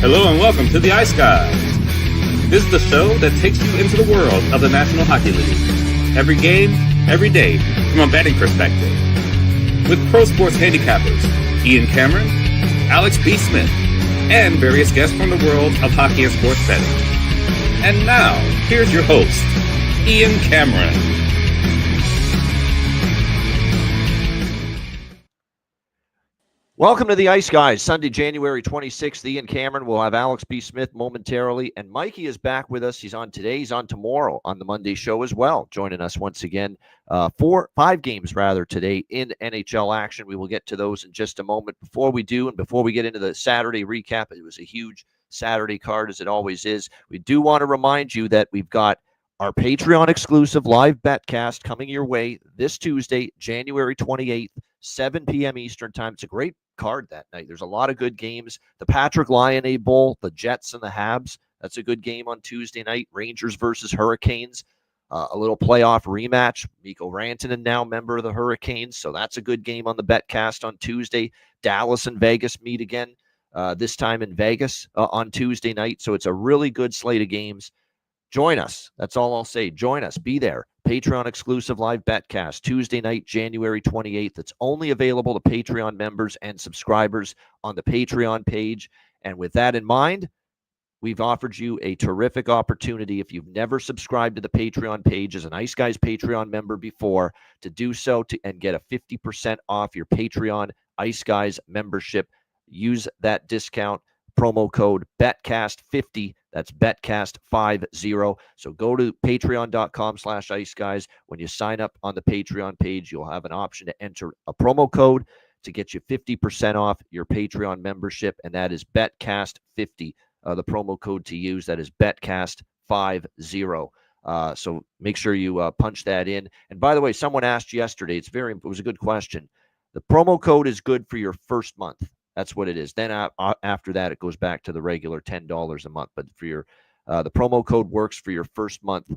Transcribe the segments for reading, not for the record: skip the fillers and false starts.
Hello and welcome to the Ice Guys. This is the show that takes you into the world of the National Hockey League. Every game, every day, from a betting perspective. With pro sports handicappers Ian Cameron, Alex B. Smith, and various guests from the world of hockey and sports betting. And now, here's your host, Ian Cameron. Welcome to the Ice Guys, Sunday, January 26th. Ian Cameron will have Alex B. Smith momentarily, and Mikey is back with us. He's on today. He's on tomorrow on the Monday show as well, joining us once again. 5 games today in NHL action. We will get to those in just a moment. Before we do, and before we get into the Saturday recap, it was a huge Saturday card, as it always is. We do want to remind you that we've got our Patreon exclusive live betcast coming your way this Tuesday, January 28th, 7 p.m. Eastern time. It's a great card that night. There's a lot of good games. The Patrick Laine Bowl, the Jets and the Habs. That's a good game on Tuesday night. Rangers versus Hurricanes. A little playoff rematch. Mikko Rantanen now member of the Hurricanes, so that's a good game on the betcast on Tuesday. Dallas and Vegas meet again, this time in Vegas on Tuesday night. So it's a really good slate of games. Join us. That's all I'll say. Join us. Be there. Patreon exclusive live betcast Tuesday night, January 28th. It's only available to Patreon members and subscribers on the Patreon page. And with that in mind, we've offered you a terrific opportunity, if you've never subscribed to the Patreon page as an Ice Guys Patreon member before, to do so and get a 50% off your Patreon Ice Guys membership. Use that discount promo code BETCAST50. That's BETCAST50. So go to patreon.com/iceguys. When you sign up on the Patreon page, you'll have an option to enter a promo code to get you 50% off your Patreon membership, and that is BETCAST50. The promo code to use, that is BETCAST50. So make sure you punch that in. And by the way, someone asked yesterday, it was a good question. The promo code is good for your first month. That's what it is. Then after that, it goes back to the regular $10 a month. But for your, the promo code works for your first month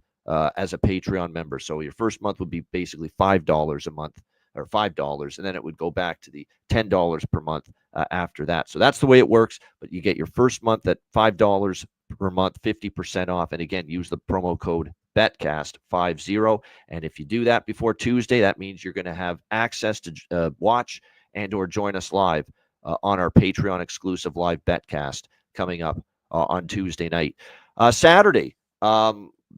as a Patreon member. So your first month would be basically $5 a month, or $5, and then it would go back to the $10 per month after that. So that's the way it works. But you get your first month at $5 per month, 50% off. And again, use the promo code BETCAST50. And if you do that before Tuesday, that means you're going to have access to watch and or join us live on our Patreon exclusive live betcast coming up on Tuesday night. Saturday,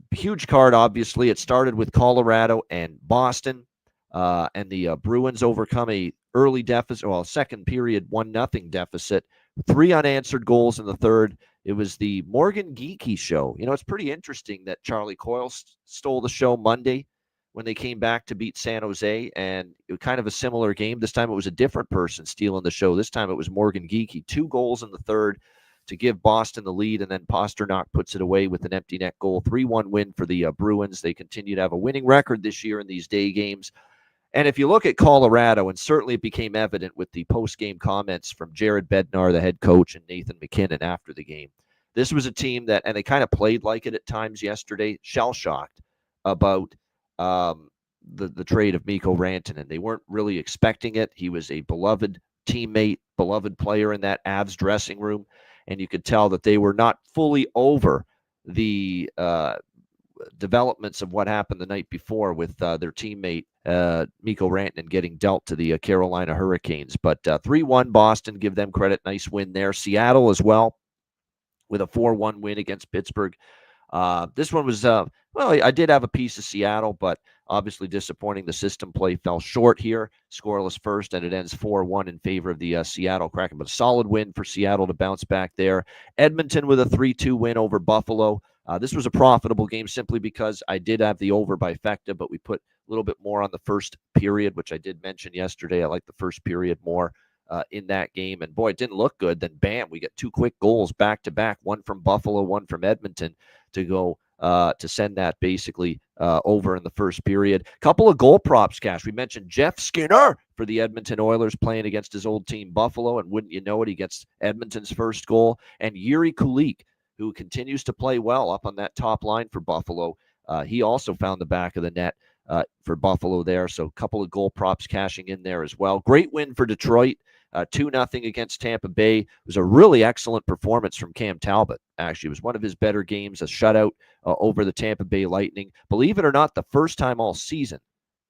huge card, obviously. It started with Colorado and Boston, and the Bruins overcome a early deficit, second period 1-0 deficit, 3 unanswered goals in the third. It was the Morgan Geekie show. You know, it's pretty interesting that Charlie Coyle stole the show Monday when they came back to beat San Jose, and it was kind of a similar game. This time it was a different person stealing the show. This time it was Morgan Geekie. 2 goals in the third to give Boston the lead, and then Pasternak puts it away with an empty net goal. 3-1 win for the Bruins. They continue to have a winning record this year in these day games. And if you look at Colorado, and certainly it became evident with the post-game comments from Jared Bednar, the head coach, and Nathan MacKinnon after the game, this was a team that, and they kind of played like it at times yesterday, shell-shocked about the trade of Mikko Rantanen. They weren't really expecting it. He was a beloved teammate, beloved player in that Avs dressing room, and you could tell that they were not fully over the developments of what happened the night before with their teammate Mikko Rantanen getting dealt to the Carolina Hurricanes. But 3-1 Boston, give them credit. Nice win there. Seattle as well with a 4-1 win against Pittsburgh. This one was, I did have a piece of Seattle, but obviously disappointing. The system play fell short here. Scoreless first, and it ends 4-1 in favor of the Seattle Kraken. But a solid win for Seattle to bounce back there. Edmonton with a 3-2 win over Buffalo. This was a profitable game simply because I did have the over by Fecta, but we put a little bit more on the first period, which I did mention yesterday. I like the first period more in that game. And boy, it didn't look good. Then bam, we get 2 quick goals back to back, one from Buffalo, one from Edmonton, to go to send that basically over in the first period. Couple of goal props, Cash. We mentioned Jeff Skinner for the Edmonton Oilers playing against his old team Buffalo, and wouldn't you know it, he gets Edmonton's first goal. And Yuri Kulik, who continues to play well up on that top line for Buffalo. He also found the back of the net for Buffalo there. So a couple of goal props cashing in there as well. Great win for Detroit. 2-0 against Tampa Bay. It was a really excellent performance from Cam Talbot, actually. It was one of his better games, a shutout over the Tampa Bay Lightning. Believe it or not, the first time all season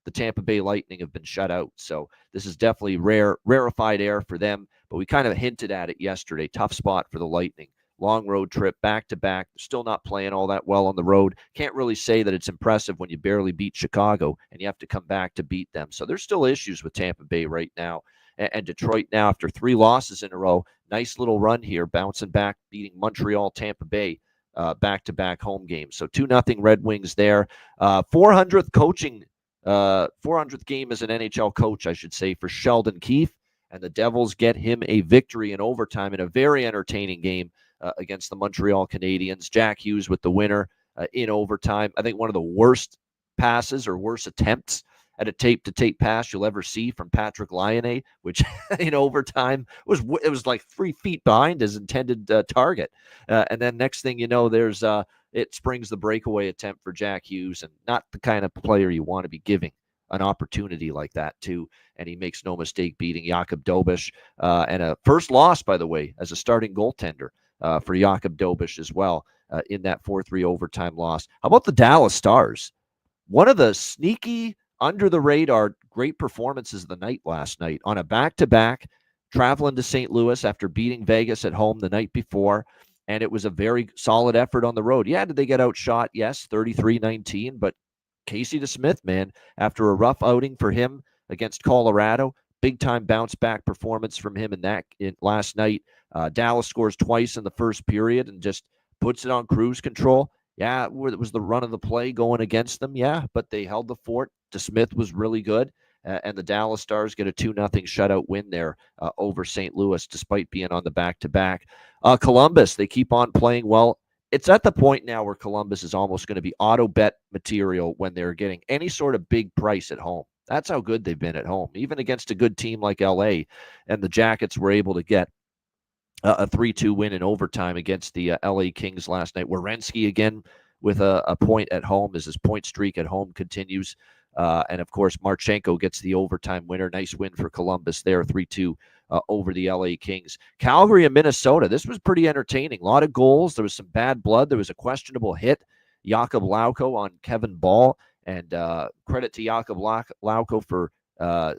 the Tampa Bay Lightning have been shut out. So this is definitely rarefied air for them. But we kind of hinted at it yesterday. Tough spot for the Lightning. Long road trip, back-to-back. Still not playing all that well on the road. Can't really say that it's impressive when you barely beat Chicago and you have to come back to beat them. So there's still issues with Tampa Bay right now. And Detroit now, after 3 losses in a row, nice little run here, bouncing back, beating Montreal, Tampa Bay, back-to-back home games. So 2-0 Red Wings there. 400th coaching 400th game as an NHL coach, I should say, for Sheldon Keefe. And the Devils get him a victory in overtime in a very entertaining game against the Montreal Canadiens. Jack Hughes with the winner in overtime. I think one of the worst passes or worst attempts at a tape-to-tape pass you'll ever see from Patrick Laine, which in overtime it was like 3 feet behind his intended target. And then next thing you know, there's it springs the breakaway attempt for Jack Hughes, and not the kind of player you want to be giving an opportunity like that to. And he makes no mistake beating Jakub Dobeš, and a first loss, by the way, as a starting goaltender for Jakub Dobeš as well in that 4-3 overtime loss. How about the Dallas Stars? One of the sneaky, under-the-radar, great performances of the night last night on a back-to-back, traveling to St. Louis after beating Vegas at home the night before. And it was a very solid effort on the road. Yeah, did they get outshot? Yes, 33-19. But Casey DeSmith, man, after a rough outing for him against Colorado, big-time bounce-back performance from him last night. Dallas scores twice in the first period and just puts it on cruise control. Yeah, it was the run of the play going against them. Yeah, but they held the fort. DeSmith was really good. And the Dallas Stars get a 2-0 shutout win there over St. Louis, despite being on the back-to-back. Columbus, they keep on playing well. It's at the point now where Columbus is almost going to be auto bet material when they're getting any sort of big price at home. That's how good they've been at home, even against a good team like LA. And the Jackets were able to get a 3-2 win in overtime against the LA Kings last night. Werenski again with a point at home as his point streak at home continues. And, of course, Marchenko gets the overtime winner. Nice win for Columbus there, 3-2 over the LA Kings. Calgary and Minnesota, this was pretty entertaining. A lot of goals. There was some bad blood. There was a questionable hit. Jakub Lauko on Kevin Ball. And credit to Jakub Lauko for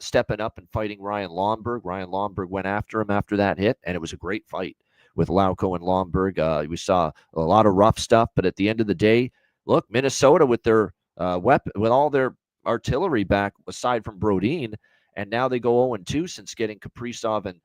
stepping up and fighting Ryan Lomberg. Ryan Lomberg went after him after that hit, and it was a great fight with Lauko and Lomberg. We saw a lot of rough stuff, but at the end of the day, look, Minnesota with their with all their artillery back, aside from Brodin, and now they go 0-2 since getting Kaprizov and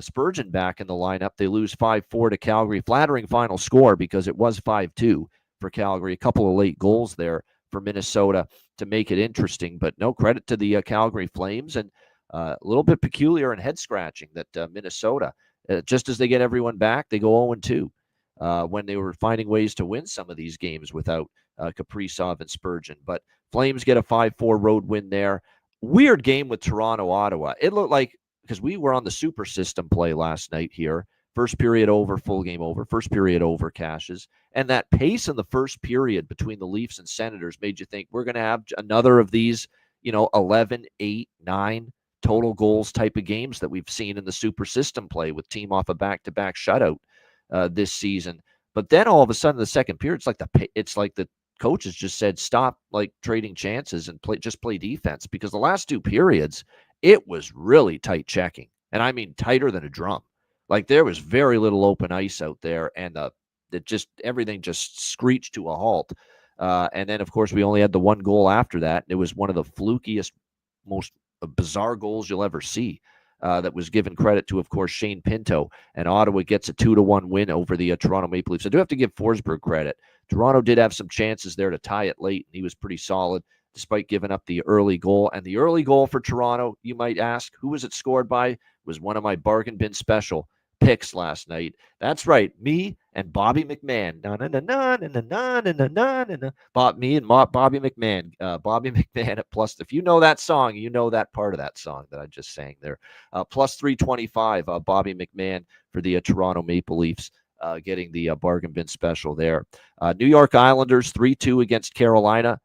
Spurgeon back in the lineup. They lose 5-4 to Calgary. Flattering final score because it was 5-2 for Calgary. A couple of late goals there for Minnesota to make it interesting, but no, credit to the Calgary Flames, and a little bit peculiar and head-scratching that Minnesota, just as they get everyone back, they go 0-2 when they were finding ways to win some of these games without Kaprizov and Spurgeon. But Flames get a 5-4 road win there. Weird game with Toronto, Ottawa. It looked like, because we were on the super system play last night here, first period over, full game over, first period over cashes. And that pace in the first period between the Leafs and Senators made you think we're going to have another of these, 11, 8, 9 total goals type of games that we've seen in the super system play with team off a back-to-back shutout this season. But then all of a sudden, the second period, it's like the coaches just said, stop trading chances and just play defense, because the last 2 periods, it was really tight checking. And I mean tighter than a drum. There was very little open ice out there, and everything just screeched to a halt. And then, of course, we only had the 1 goal after that. It was one of the flukiest, most bizarre goals you'll ever see. That was given credit to, of course, Shane Pinto, and Ottawa gets a 2-1 win over the Toronto Maple Leafs. I do have to give Forsberg credit. Toronto did have some chances there to tie it late, and he was pretty solid despite giving up the early goal. And the early goal for Toronto, you might ask, who was it scored by? Was one of my bargain bin special picks last night. That's right, me and Bobby McMahon. Me and Bobby McMahon. Bobby McMahon at plus. If you know that song, you know that part of that song that I just sang there. Plus 325. Bobby McMahon for the Toronto Maple Leafs, getting the bargain bin special there. New York Islanders 3-2 against Carolina.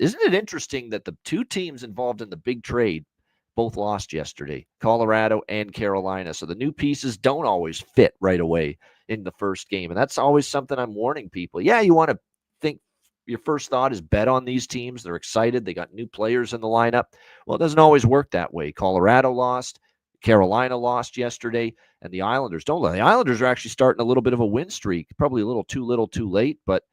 Isn't it interesting that the 2 teams involved in the big trade, both lost yesterday, Colorado and Carolina. So the new pieces don't always fit right away in the first game. And that's always something I'm warning people. Yeah, you want to think your first thought is bet on these teams. They're excited. They got new players in the lineup. Well, it doesn't always work that way. Colorado lost. Carolina lost yesterday, and the Islanders don't. The Islanders are actually starting a little bit of a win streak. Probably a little too little, too late, but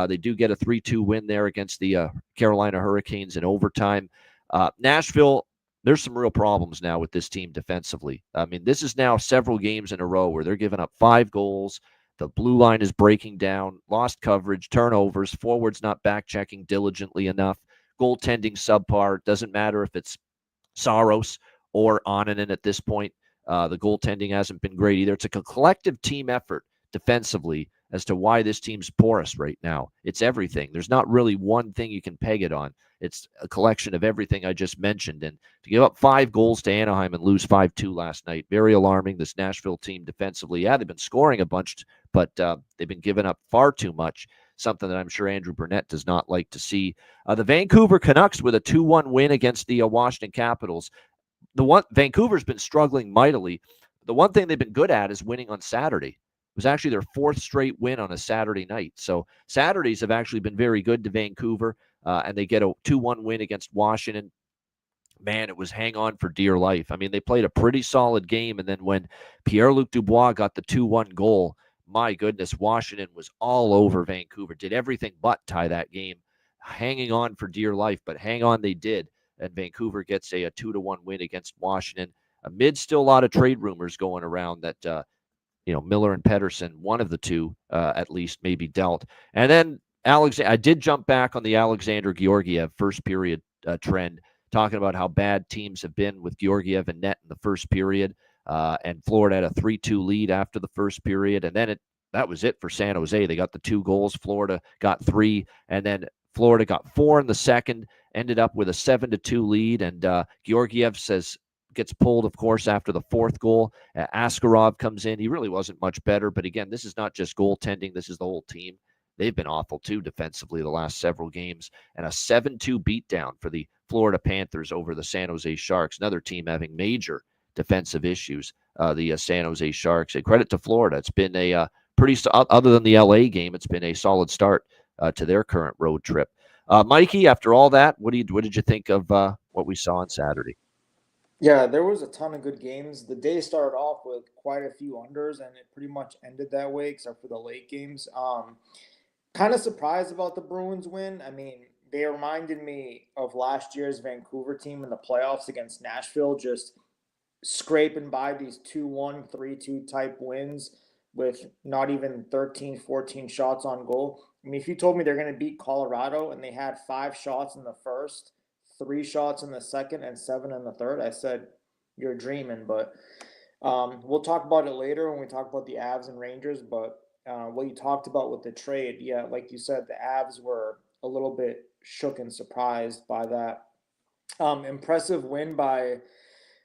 they do get a 3-2 win there against the Carolina Hurricanes in overtime. Nashville, there's some real problems now with this team defensively. I mean, this is now several games in a row where they're giving up 5 goals. The blue line is breaking down, lost coverage, turnovers, forwards not back checking diligently enough, goaltending subpar. Doesn't matter if it's Saros or Onanen at this point. The goaltending hasn't been great either. It's a collective team effort defensively as to why this team's porous right now. It's everything. There's not really one thing you can peg it on. It's a collection of everything I just mentioned. And to give up 5 goals to Anaheim and lose 5-2 last night, very alarming. This Nashville team defensively, yeah, they've been scoring a bunch, but they've been giving up far too much, something that I'm sure Andrew Burnett does not like to see. The Vancouver Canucks with a 2-1 win against the Washington Capitals. Vancouver's been struggling mightily. The one thing they've been good at is winning on Saturday. It was actually their 4th straight win on a Saturday night. So Saturdays have actually been very good to Vancouver, and they get a 2-1 win against Washington. Man, it was hang on for dear life. I mean, they played a pretty solid game, and then when Pierre-Luc Dubois got the 2-1 goal, my goodness, Washington was all over Vancouver, did everything but tie that game, hanging on for dear life, but hang on they did. And Vancouver gets a 2-1 win against Washington, amid still a lot of trade rumors going around that, Miller and Pettersson, one of the two at least, may be dealt. And then I did jump back on the Alexander Georgiev first period trend, talking about how bad teams have been with Georgiev and net in the first period. And Florida had a 3-2 lead after the first period. And then that was it for San Jose. They got the 2 goals. Florida got 3. And then Florida got 4 in the second, ended up with a 7-2 lead. And Georgiev gets pulled, of course, after the 4th goal. Askarov comes in. He really wasn't much better. But again, this is not just goaltending. This is the whole team. They've been awful, too, defensively the last several games. And a 7-2 beatdown for the Florida Panthers over the San Jose Sharks, another team having major defensive issues, the San Jose Sharks. And credit to Florida. It's been a other than the LA game, it's been a solid start to their current road trip. Mikey, after all that, what did you think of what we saw on Saturday? Yeah, there was a ton of good games. The day started off with quite a few unders, and it pretty much ended that way, except for the late games. Kind of surprised about the Bruins win. I mean, they reminded me of last year's Vancouver team in the playoffs against Nashville, just scraping by these 2-1, 3-2 type wins with not even 13, 14 shots on goal. I mean, if you told me they're going to beat Colorado and they had 5 shots in the first, 3 shots in the second, and 7 in the third, I said, you're dreaming. But we'll talk about it later when we talk about the Avs and Rangers. But what you talked about with the trade, yeah, like you said, the Avs were a little bit shook and surprised by that. Impressive win by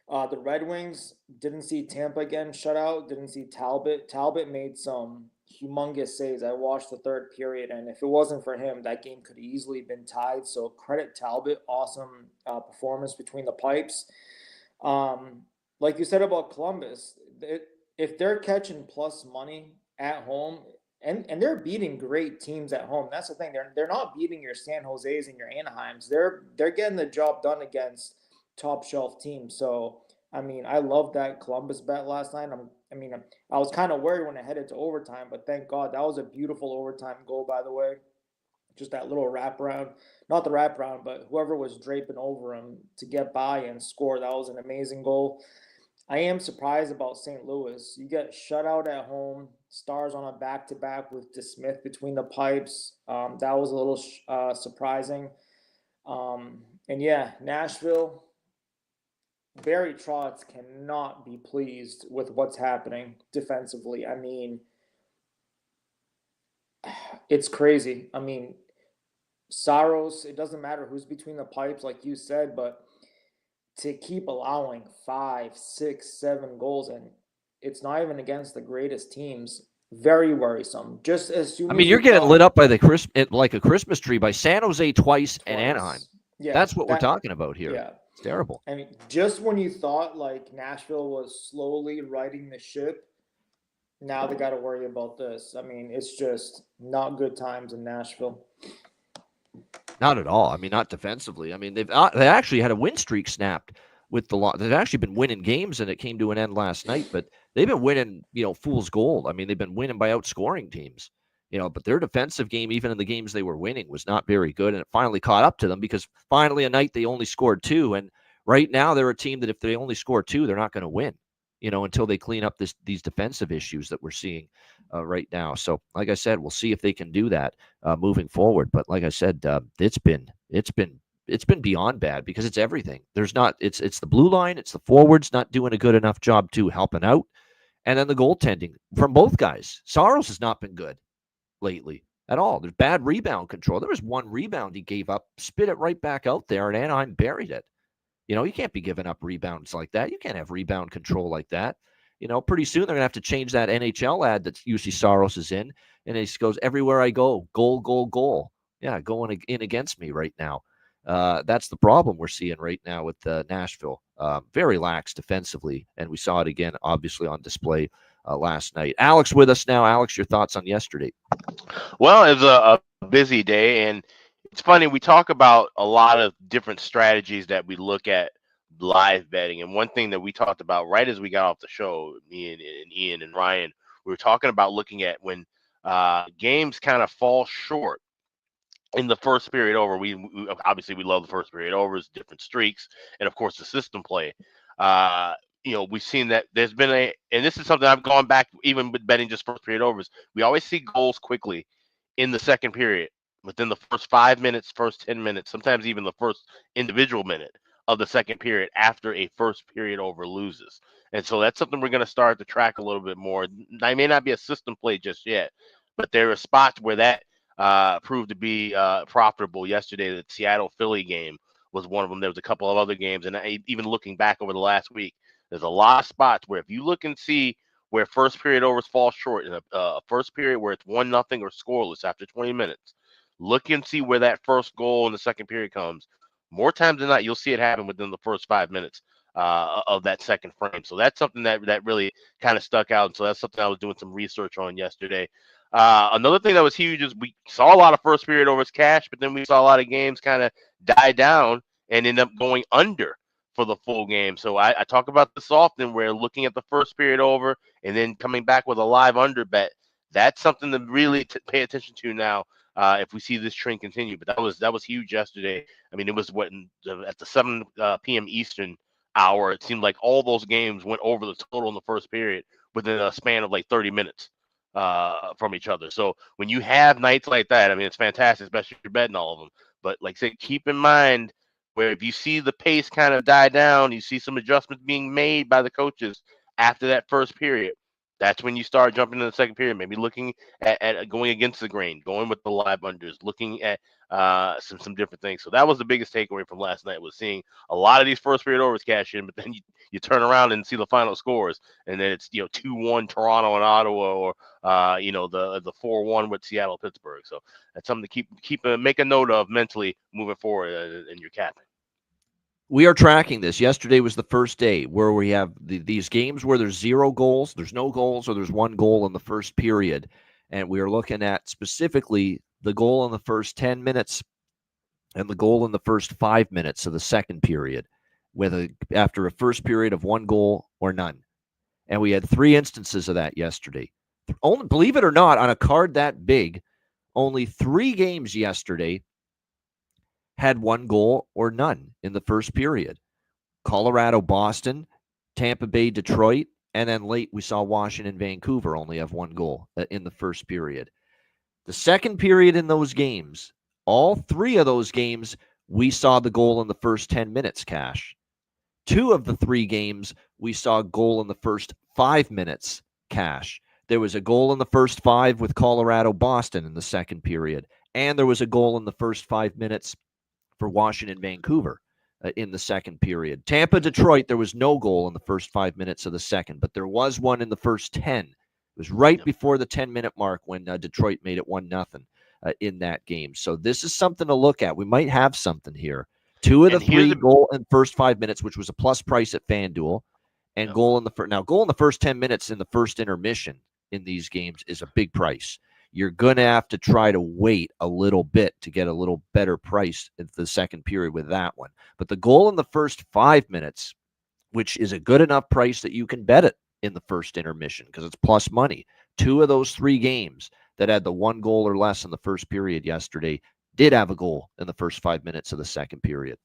the Red Wings. Didn't see Tampa again shut out. Didn't see Talbot. Talbot made some humongous saves. I watched the third period, and if it wasn't for him, that game could have easily been tied. So credit Talbot. Awesome performance between the pipes. Like you said about Columbus, if they're catching plus money at home, and they're beating great teams at home. That's the thing. They're not beating your San Jose's and your Anaheims. They're getting the job done against top shelf teams. So I mean, I love that Columbus bet last night. I was kind of worried when I headed to overtime, but thank God that was a beautiful overtime goal, by the way. Just that little wraparound, not the wraparound, but whoever was draping over him to get by and score. That was an amazing goal. I am surprised about St. Louis. You get shut out at home. Stars on a back-to-back with DeSmith between the pipes. That was a little surprising. And yeah, Nashville. Barry Trotz cannot be pleased with what's happening defensively. I mean, it's crazy. I mean, Saros, it doesn't matter who's between the pipes, like you said, but to keep allowing 5, 6, 7 goals, and it's not even against the greatest teams, very worrisome. Just as soon you're getting lit up by like a Christmas tree by San Jose twice and Anaheim. Yeah, that's what we're talking about here. Yeah. It's terrible. I mean, just when you thought like Nashville was slowly righting the ship, now they got to worry about this. I mean, it's just not good times in Nashville. Not at all. I mean, not defensively. I mean, they actually had a win streak snapped with the they've actually been winning games, and it came to an end last night. But they've been winning, fool's gold. I mean, they've been winning by outscoring teams. But their defensive game, even in the games they were winning, was not very good, and it finally caught up to them because finally a night they only scored 2, and right now they're a team that if they only score 2, they're not going to win. Until they clean up these defensive issues that we're seeing right now. So, like I said, we'll see if they can do that moving forward. But like I said, it's been beyond bad because it's everything. It's the blue line, it's the forwards not doing a good enough job to helping out, and then the goaltending from both guys. Saros has not been good lately at all. There's bad rebound control. There was one rebound he gave up, spit it right back out there, and Anaheim buried it. You can't be giving up rebounds like that. You can't have rebound control like that. Pretty soon they're going to have to change that NHL ad that usually Saros is in. And he goes, everywhere I go, goal, goal, goal. Yeah, going in against me right now. That's the problem we're seeing right now with Nashville. Very lax defensively. And we saw it again, obviously, on display last night. Alex with us now. Alex, your thoughts on yesterday? Well, it was a busy day, and it's funny, we talk about a lot of different strategies that we look at live betting. And one thing that we talked about right as we got off the show, me and Ian and Ryan, we were talking about looking at when games kind of fall short in the first period over. We obviously we love the first period overs, different streaks, and of course the system play. We've seen that there's been and this is something I've gone back even with betting just first period overs. We always see goals quickly in the second period, within the first 5 minutes, first 10 minutes, sometimes even the first individual minute of the second period after a first period over loses. And so that's something we're going to start to track a little bit more. I may not be a system play just yet, but there are spots where that proved to be profitable yesterday. The Seattle-Philly game was one of them. There was a couple of other games, and even looking back over the last week, there's a lot of spots where if you look and see where first period overs fall short in a first period where it's 1-0 or scoreless after 20 minutes, look and see where that first goal in the second period comes. More times than not, you'll see it happen within the first 5 minutes of that second frame. So that's something that really kind of stuck out. And so that's something I was doing some research on yesterday. Another thing that was huge is we saw a lot of first period overs cash, but then we saw a lot of games kind of die down and end up going under for the full game. So I talk about this often where looking at the first period over and then coming back with a live under bet. That's something to really pay attention to now if we see this trend continue. But that was huge yesterday. I mean, it was at the 7 p.m. Eastern hour. It seemed like all those games went over the total in the first period within a span of like 30 minutes from each other. So when you have nights like that, I mean, it's fantastic, especially if you're betting all of them. But like I said, keep in mind where if you see the pace kind of die down, you see some adjustments being made by the coaches after that first period. That's when you start jumping in the second period, maybe looking at going against the grain, going with the live unders, looking at some different things. So that was the biggest takeaway from last night, was seeing a lot of these first period overs cash in, but then you turn around and see the final scores, and then it's 2-1 Toronto and Ottawa, or the 4-1 with Seattle Pittsburgh. So that's something to make a note of mentally moving forward in your capping. We are tracking this. Yesterday was the first day where we have these games where there's 0 goals, there's no goals, or there's 1 goal in the first period. And we are looking at specifically the goal in the first 10 minutes and the goal in the first 5 minutes of the second period, after a first period of 1 goal or none. And we had 3 instances of that yesterday. Only, believe it or not, on a card that big, only 3 games yesterday had 1 goal or none in the first period. Colorado, Boston, Tampa Bay, Detroit, and then late we saw Washington, Vancouver only have 1 goal in the first period. The second period in those games, all 3 of those games, we saw the goal in the first 10 minutes cash. 2 of the 3 games, we saw a goal in the first 5 minutes cash. There was a goal in the first 5 with Colorado, Boston in the second period, and there was a goal in the first 5 minutes for Washington, Vancouver in the second period. Tampa, Detroit, there was no goal in the first 5 minutes of the second, but there was one in the first 10. It was right before the 10-minute mark when Detroit made it 1-0 in that game. So this is something to look at. We might have something here 2 of the And here's 3 goal in first 5 minutes, which was a plus price at FanDuel, and goal in the first. Now, goal in the first 10 minutes in the first intermission in these games is a big price. You're going to have to try to wait a little bit to get a little better price in the second period with that one. But the goal in the first 5 minutes, which is a good enough price that you can bet it in the first intermission because it's plus money. 2 of those 3 games that had the 1 goal or less in the first period yesterday did have a goal in the first 5 minutes of the second period.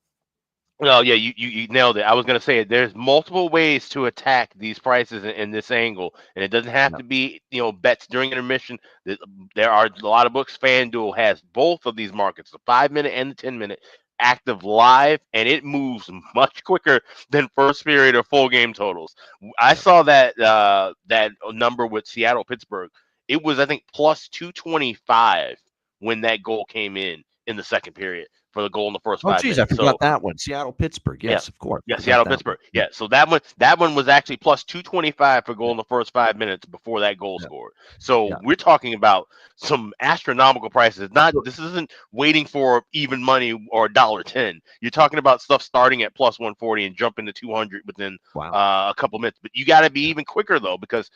Well, yeah, you nailed it. I was going to say there's multiple ways to attack these prices in this angle, and it doesn't have to be bets during intermission. There are a lot of books. FanDuel has both of these markets, the 5-minute and the 10-minute, active live, and it moves much quicker than first period or full game totals. I saw that that number with Seattle Pittsburgh. It was, I think, plus 225 when that goal came in the second period for the goal in the first 5 geez, minutes. I forgot that one. Seattle Pittsburgh. Yes, of course. Yeah, Seattle Pittsburgh. Yeah, so that one was actually plus 225 for goal in the first 5 minutes before that goal scored. So we're talking about some astronomical prices. This isn't waiting for even money or $1.10. You're talking about stuff starting at plus 140 and jumping to 200 within a couple minutes. But you got to be even quicker though, because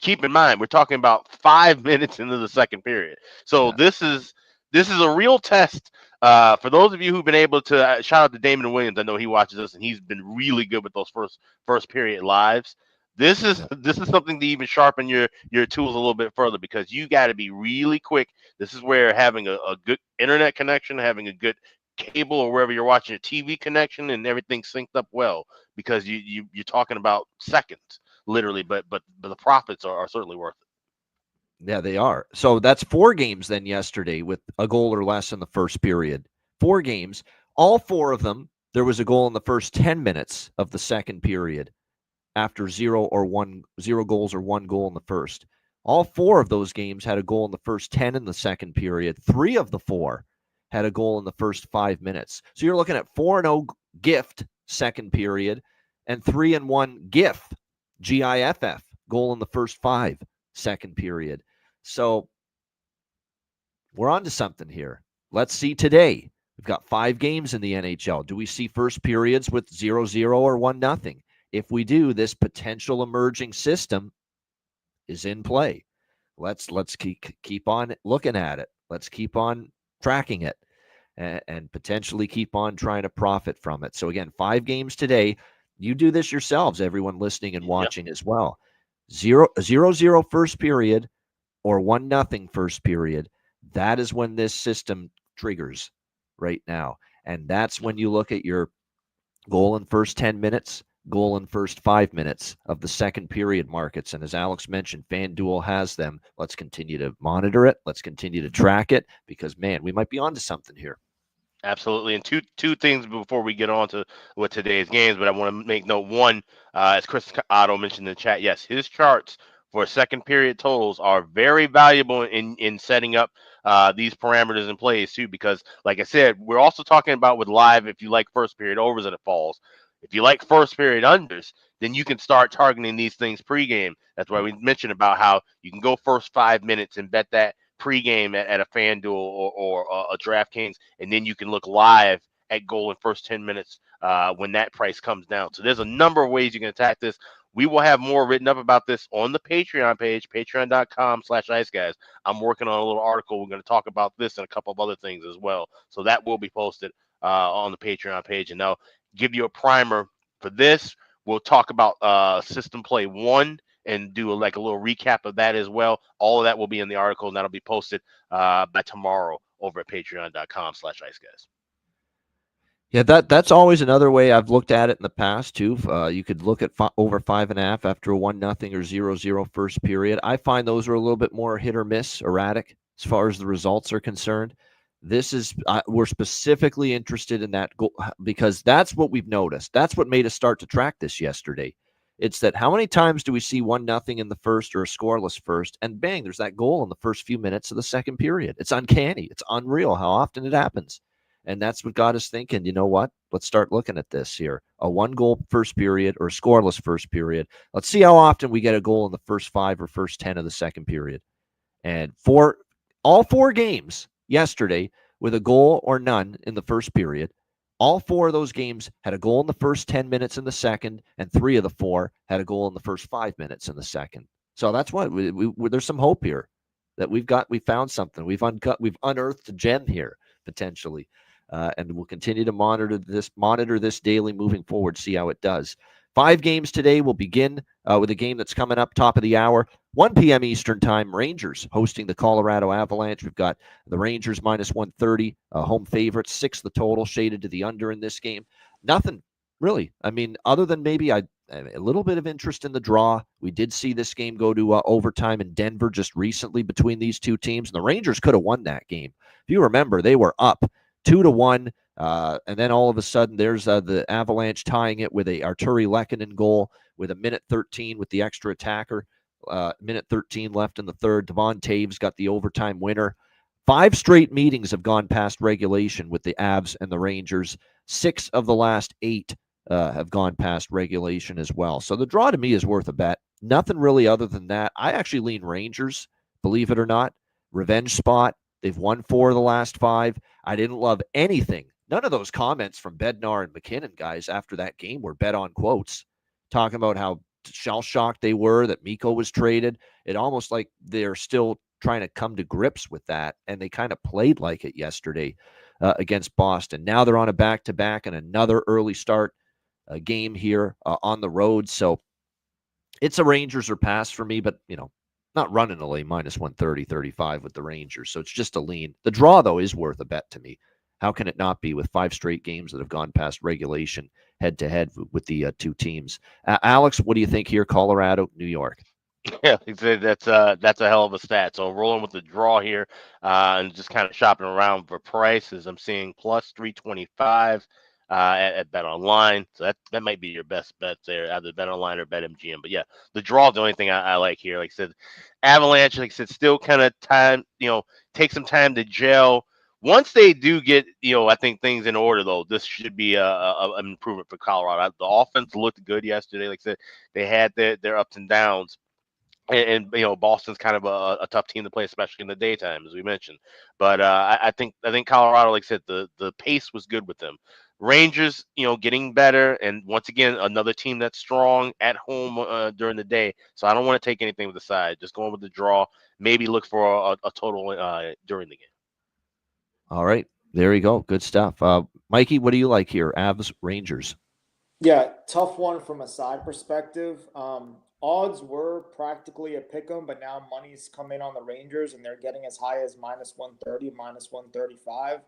keep in mind we're talking about 5 minutes into the second period. So this is a real test. For those of you who've been able to shout out to Damon Williams, I know he watches us and he's been really good with those first period lives. This is something to even sharpen your tools a little bit further, because you got to be really quick. This is where having a good internet connection, having a good cable or wherever you're watching a TV connection and everything synced up well, because you're talking about seconds literally, but the profits are certainly worth it. Yeah, they are. So that's 4 games then yesterday with a goal or less in the first period. 4 games. All 4 of them, there was a goal in the first 10 minutes of the second period after 0 goals or 1 goal in the first. All 4 of those games had a goal in the first 10 in the second period. 3 of the 4 had a goal in the first 5 minutes. So you're looking at 4-0 gift second period and 3-1 GIF, GIFF, goal in the first 5 second period. So we're on to something here. Let's see today. We've got 5 games in the NHL. Do we see first periods with 0-0 or 1-0? If we do, this potential emerging system is in play. Let's keep on looking at it. Let's keep on tracking it and potentially keep on trying to profit from it. So again, 5 games today. You do this yourselves, everyone listening and watching as well. 0-0 first period or 1-0 first period. That is when this system triggers right now. And that's when you look at your goal in first 10 minutes, goal in first 5 minutes of the second period markets. And as Alex mentioned, FanDuel has them. Let's continue to monitor it. Let's continue to track it, because, man, we might be onto something here. Absolutely. And two things before we get on to what today's games, but I want to make note. One, as Chris Otto mentioned in the chat, yes, his charts for second period totals are very valuable in setting up these parameters in plays too, because like I said, we're also talking about with live, if you like first period overs and it falls. If you like first period unders, then you can start targeting these things pregame. That's why we mentioned about how you can go first 5 minutes and bet that pregame at a FanDuel or a DraftKings, and then you can look live at goal in first 10 minutes when that price comes down. So there's a number of ways you can attack this. We will have more written up about this on the Patreon page, patreon.com/iceguys. I'm working on a little article. We're going to talk about this and a couple of other things as well. So that will be posted on the Patreon page. And I'll give you a primer for this. We'll talk about System Play 1 and do a little recap of that as well. All of that will be in the article, and that'll be posted by tomorrow over at patreon.com/iceguys. Yeah, that's always another way I've looked at it in the past too. You could look at over 5.5 after a 1-0 or 0-0 first period. I find those are a little bit more hit or miss, erratic as far as the results are concerned. This is we're specifically interested in that goal because that's what we've noticed. That's what made us start to track this yesterday. It's that how many times do we see 1-0 in the first or a scoreless first, and bang, there's that goal in the first few minutes of the second period. It's uncanny. It's unreal how often it happens. And that's what got us thinking, you know what? Let's start looking at this here. A 1-goal first period or a scoreless first period. Let's see how often we get a goal in the first 5 or first 10 of the second period. And for all 4 games yesterday with a goal or none in the first period, All 4 of those games had a goal in the first 10 minutes in the second, and 3 of the 4 had a goal in the first 5 minutes in the second. So that's what there's some hope here that we found something. We've unearthed a gem here potentially, and we'll continue to monitor this daily moving forward. See how it does. 5 games today. Will begin with a game that's coming up top of the hour, 1 p.m. Eastern time. Rangers hosting the Colorado Avalanche. We've got the Rangers minus 130, home favorites, 6 the total, shaded to the under in this game. Nothing really. I mean, other than maybe a little bit of interest in the draw. We did see this game go to overtime in Denver just recently between these two teams, and the Rangers could have won that game. If you remember, they were up 2-1, and then all of a sudden there's the Avalanche tying it with a Arturi Lehkonen goal with a minute 13 with the extra attacker. Minute 13 left in the third. Devon Taves got the overtime winner. 5 straight meetings have gone past regulation with the Avs and the Rangers. 6 of the last 8 have gone past regulation as well. So the draw to me is worth a bet. Nothing really other than that. I actually lean Rangers, believe it or not. Revenge spot. They've won 4 of the last 5. I didn't love anything. None of those comments from Bednar and McKinnon, guys, after that game were bet on quotes, talking about how shell-shocked they were that Mikko was traded. It almost like they're still trying to come to grips with that, and they kind of played like it yesterday against Boston. Now they're on a back-to-back and another early start game here on the road. So it's a Rangers or pass for me, but, not running away minus 130, 35 with the Rangers. So it's just a lean. The draw, though, is worth a bet to me. How can it not be with 5 straight games that have gone past regulation head-to-head with the 2 teams? Alex, what do you think here? Colorado, New York. Yeah, that's a hell of a stat. So rolling with the draw here, and just kind of shopping around for prices. I'm seeing plus 325 at Bet Online. So that might be your best bet there, either Bet Online or BetMGM. But yeah, the draw is the only thing I like here. Like I said, Avalanche, like I said, still kind of time, take some time to gel. Once they do get, I think things in order, though, this should be an improvement for Colorado. The offense looked good yesterday. Like I said, they had their ups and downs. And Boston's kind of a tough team to play, especially in the daytime, as we mentioned. But I think Colorado, like I said, the pace was good with them. Rangers, getting better, and once again another team that's strong at home during the day. So I don't want to take anything with the side. Just going with the draw. Maybe look for a total during the game. All right, there you go. Good stuff. Mikey, what do you like here? Avs, Rangers. Yeah, tough one from a side perspective. Odds were practically a pick 'em, but now money's come in on the Rangers, and they're getting as high as minus 130, minus 135.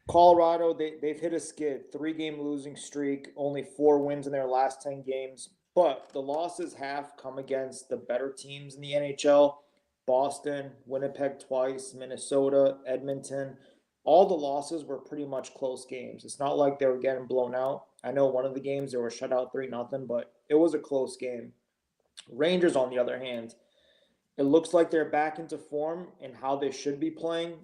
Colorado, they've hit a skid, 3-game losing streak, only 4 wins in their last 10 games. But the losses have come against the better teams in the NHL. Boston, Winnipeg twice, Minnesota, Edmonton. All the losses were pretty much close games. It's not like they were getting blown out. I know one of the games they were shut out 3-0, but it was a close game. Rangers, on the other hand, it looks like they're back into form and how they should be playing.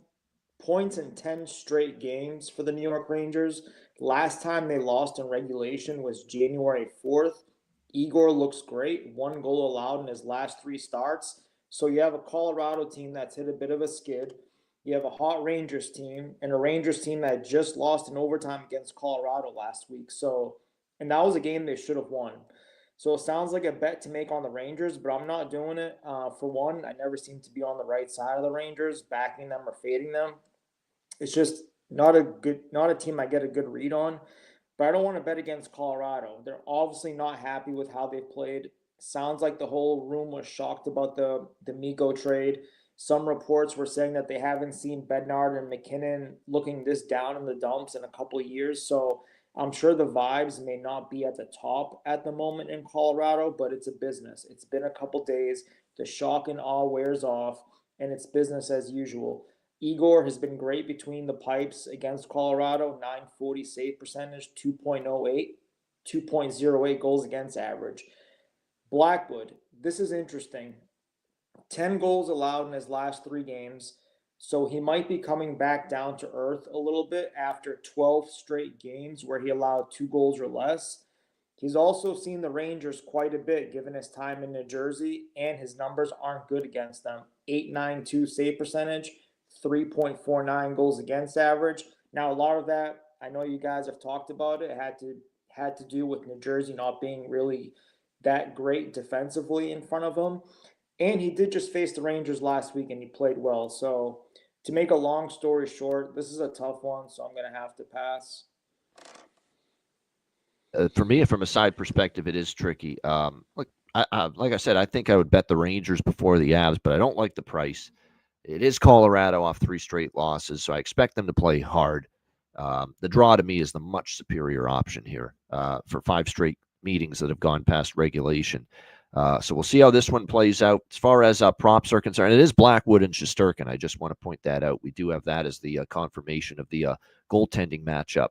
Points in 10 straight games for the New York Rangers. Last time they lost in regulation was January 4th. Igor looks great, 1 goal allowed in his last 3 starts. So you have a Colorado team that's hit a bit of a skid. You have a hot Rangers team and a Rangers team that just lost in overtime against Colorado last week. And that was a game they should have won. So it sounds like a bet to make on the Rangers, but I'm not doing it. For one, I never seem to be on the right side of the Rangers, backing them or fading them. It's just not a team I get a good read on. But I don't want to bet against Colorado. They're obviously not happy with how they've played. Sounds like the whole room was shocked about the Mikko trade. Some reports were saying that they haven't seen Bednar and McKinnon looking this down in the dumps in a couple of years. So I'm sure the vibes may not be at the top at the moment in Colorado, but it's a business. It's been a couple days. The shock and awe wears off, and it's business as usual. Igor has been great between the pipes against Colorado, 940 save percentage, 2.08 goals against average. Blackwood, this is interesting. 10 goals allowed in his last 3 games. So he might be coming back down to earth a little bit after 12 straight games where he allowed 2 goals or less. He's also seen the Rangers quite a bit given his time in New Jersey, and his numbers aren't good against them. 8.92 save percentage, 3.49 goals against average. Now, a lot of that I know you guys have talked about it. It had to do with New Jersey not being really that great defensively in front of him. And he did just face the Rangers last week and he played well. So to make a long story short, this is a tough one, so I'm going to have to pass. For me, from a side perspective, it is tricky. Like I said, I think I would bet the Rangers before the Avs, but I don't like the price. It is Colorado off 3 straight losses, so I expect them to play hard. The draw to me is the much superior option here for 5 straight meetings that have gone past regulation. So we'll see how this one plays out. As far as props are concerned, it is Blackwood and Shesterkin. I just want to point that out. We do have that as the confirmation of the goaltending matchup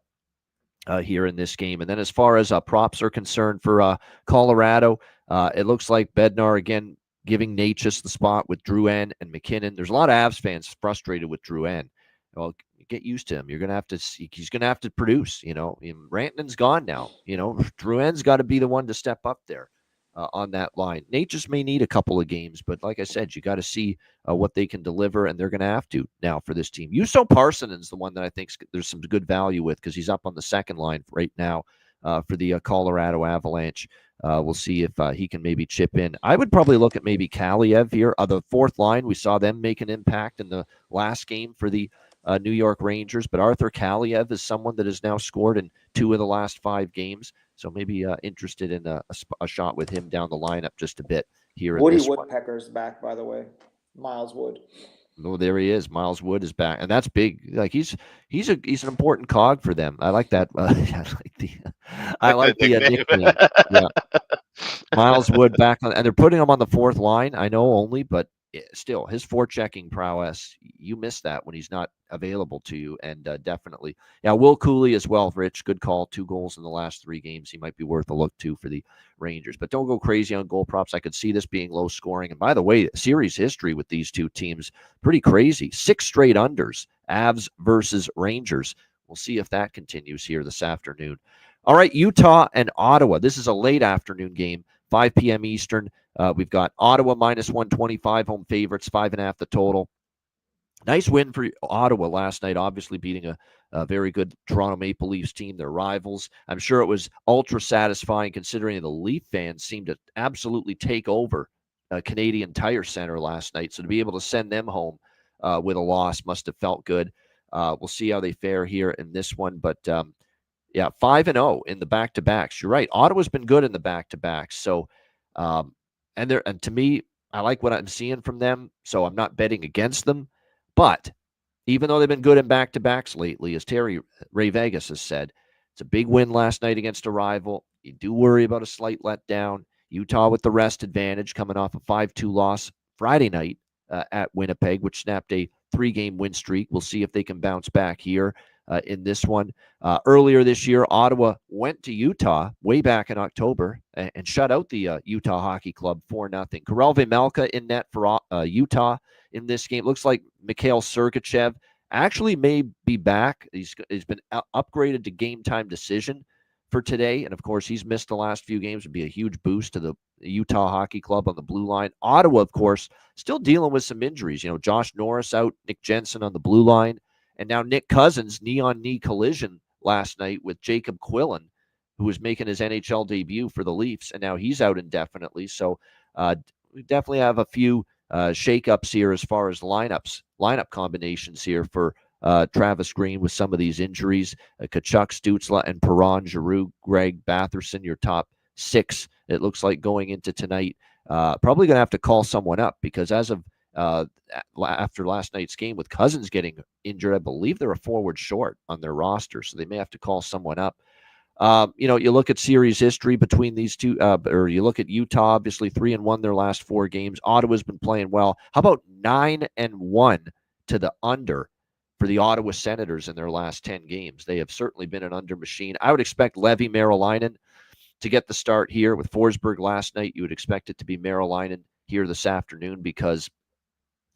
here in this game. And then as far as props are concerned for Colorado, it looks like Bednar again giving Natchez the spot with Drouin and McKinnon. There's a lot of Avs fans frustrated with Drouin. Well, get used to him. You're gonna have to see, he's gonna have to produce. Rantanen's gone now. Drouin's got to be the one to step up there on that line. Natchez may need a couple of games, but like I said, you got to see what they can deliver, and they're going to have to now for this team. Juuso Parsonen's the one that I think there's some good value with because he's up on the second line right now for the Colorado Avalanche. We'll see if he can maybe chip in. I would probably look at maybe Kaliev here. The fourth line, we saw them make an impact in the last game for the New York Rangers, but Arthur Kaliev is someone that has now scored in 2 of the last 5 games. So maybe interested in a shot with him down the lineup just a bit here. Woody in this Woodpecker's one. Back, by the way. Miles Wood. Oh, there he is. Miles Wood is back, and that's big. Like he's an important cog for them. I like that. I like the nickname. Yeah. Miles Wood back on, and they're putting him on the fourth line. I know only, but still, his forechecking prowess, you miss that when he's not available to you, and definitely. Yeah, Will Cooley as well, Rich. Good call. 2 goals in the last 3 games. He might be worth a look, too, for the Rangers. But don't go crazy on goal props. I could see this being low scoring. And by the way, series history with these 2 teams, pretty crazy. 6 straight unders, Avs versus Rangers. We'll see if that continues here this afternoon. All right, Utah and Ottawa. This is a late afternoon game, 5 p.m. Eastern. We've got Ottawa minus 125 home favorites, 5.5 the total. Nice win for Ottawa last night, obviously beating a very good Toronto Maple Leafs team, their rivals. I'm sure it was ultra satisfying considering the Leaf fans seemed to absolutely take over Canadian Tire Center last night. So to be able to send them home with a loss must have felt good. We'll see how they fare here in this one. But yeah, 5-0 in the back-to-backs. You're right. Ottawa's been good in the back-to-backs. So and to me, I like what I'm seeing from them, so I'm not betting against them. But even though they've been good in back-to-backs lately, as Terry Ray Vegas has said, it's a big win last night against a rival. You do worry about a slight letdown. Utah with the rest advantage coming off a 5-2 loss Friday night at Winnipeg, which snapped a 3-game win streak. We'll see if they can bounce back here in this one. Earlier this year, Ottawa went to Utah way back in October and shut out the Utah Hockey Club 4-0. Karel Vejmelka in net for Utah in this game. Looks like Mikhail Sergachev actually may be back. He's been upgraded to game time decision for today. And of course, he's missed the last few games. Would be a huge boost to the Utah Hockey Club on the blue line. Ottawa, of course, still dealing with some injuries. Josh Norris out, Nick Jensen on the blue line. And now Nick Cousins, knee-on-knee collision last night with Jacob Quillen, who was making his NHL debut for the Leafs, and now he's out indefinitely. So we definitely have a few shakeups here as far as lineup combinations here for Travis Green with some of these injuries. Kachuk, Stützle, and Perron, Giroux, Greg, Batherson, your top 6, it looks like, going into tonight. Probably going to have to call someone up because as of after last night's game with Cousins getting injured, I believe they're a forward short on their roster, so they may have to call someone up. You look at series history between these two, or you look at Utah, obviously 3-1 their last 4 games. Ottawa's been playing well. How about 9-1 to the under for the Ottawa Senators in their last 10 games? They have certainly been an under machine. I would expect Levi Merilainen to get the start here with Forsberg last night. You would expect it to be Merilainen here this afternoon because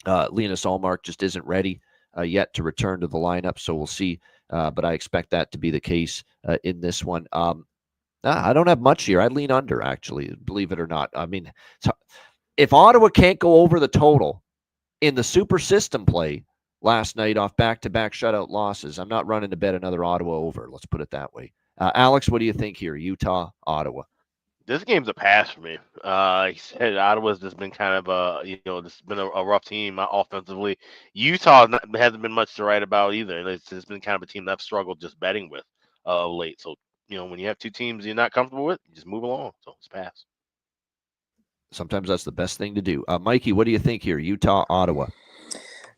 Linus Ullmark just isn't ready yet to return to the lineup, so we'll see. But I expect that to be the case in this one. I don't have much here. I'd lean under, actually, believe it or not. I mean, if Ottawa can't go over the total in the super system play, last night off back-to-back shutout losses. I'm not running to bet another Ottawa over. Let's put it that way. Alex, what do you think here? Utah, Ottawa. This game's a pass for me. Like I said, Ottawa's just been kind of this has been a rough team offensively. Utah hasn't been much to write about either. It's just been kind of a team that I've struggled just betting with late. So, when you have two teams you're not comfortable with, you just move along. So it's pass. Sometimes that's the best thing to do. Mikey, what do you think here? Utah, Ottawa.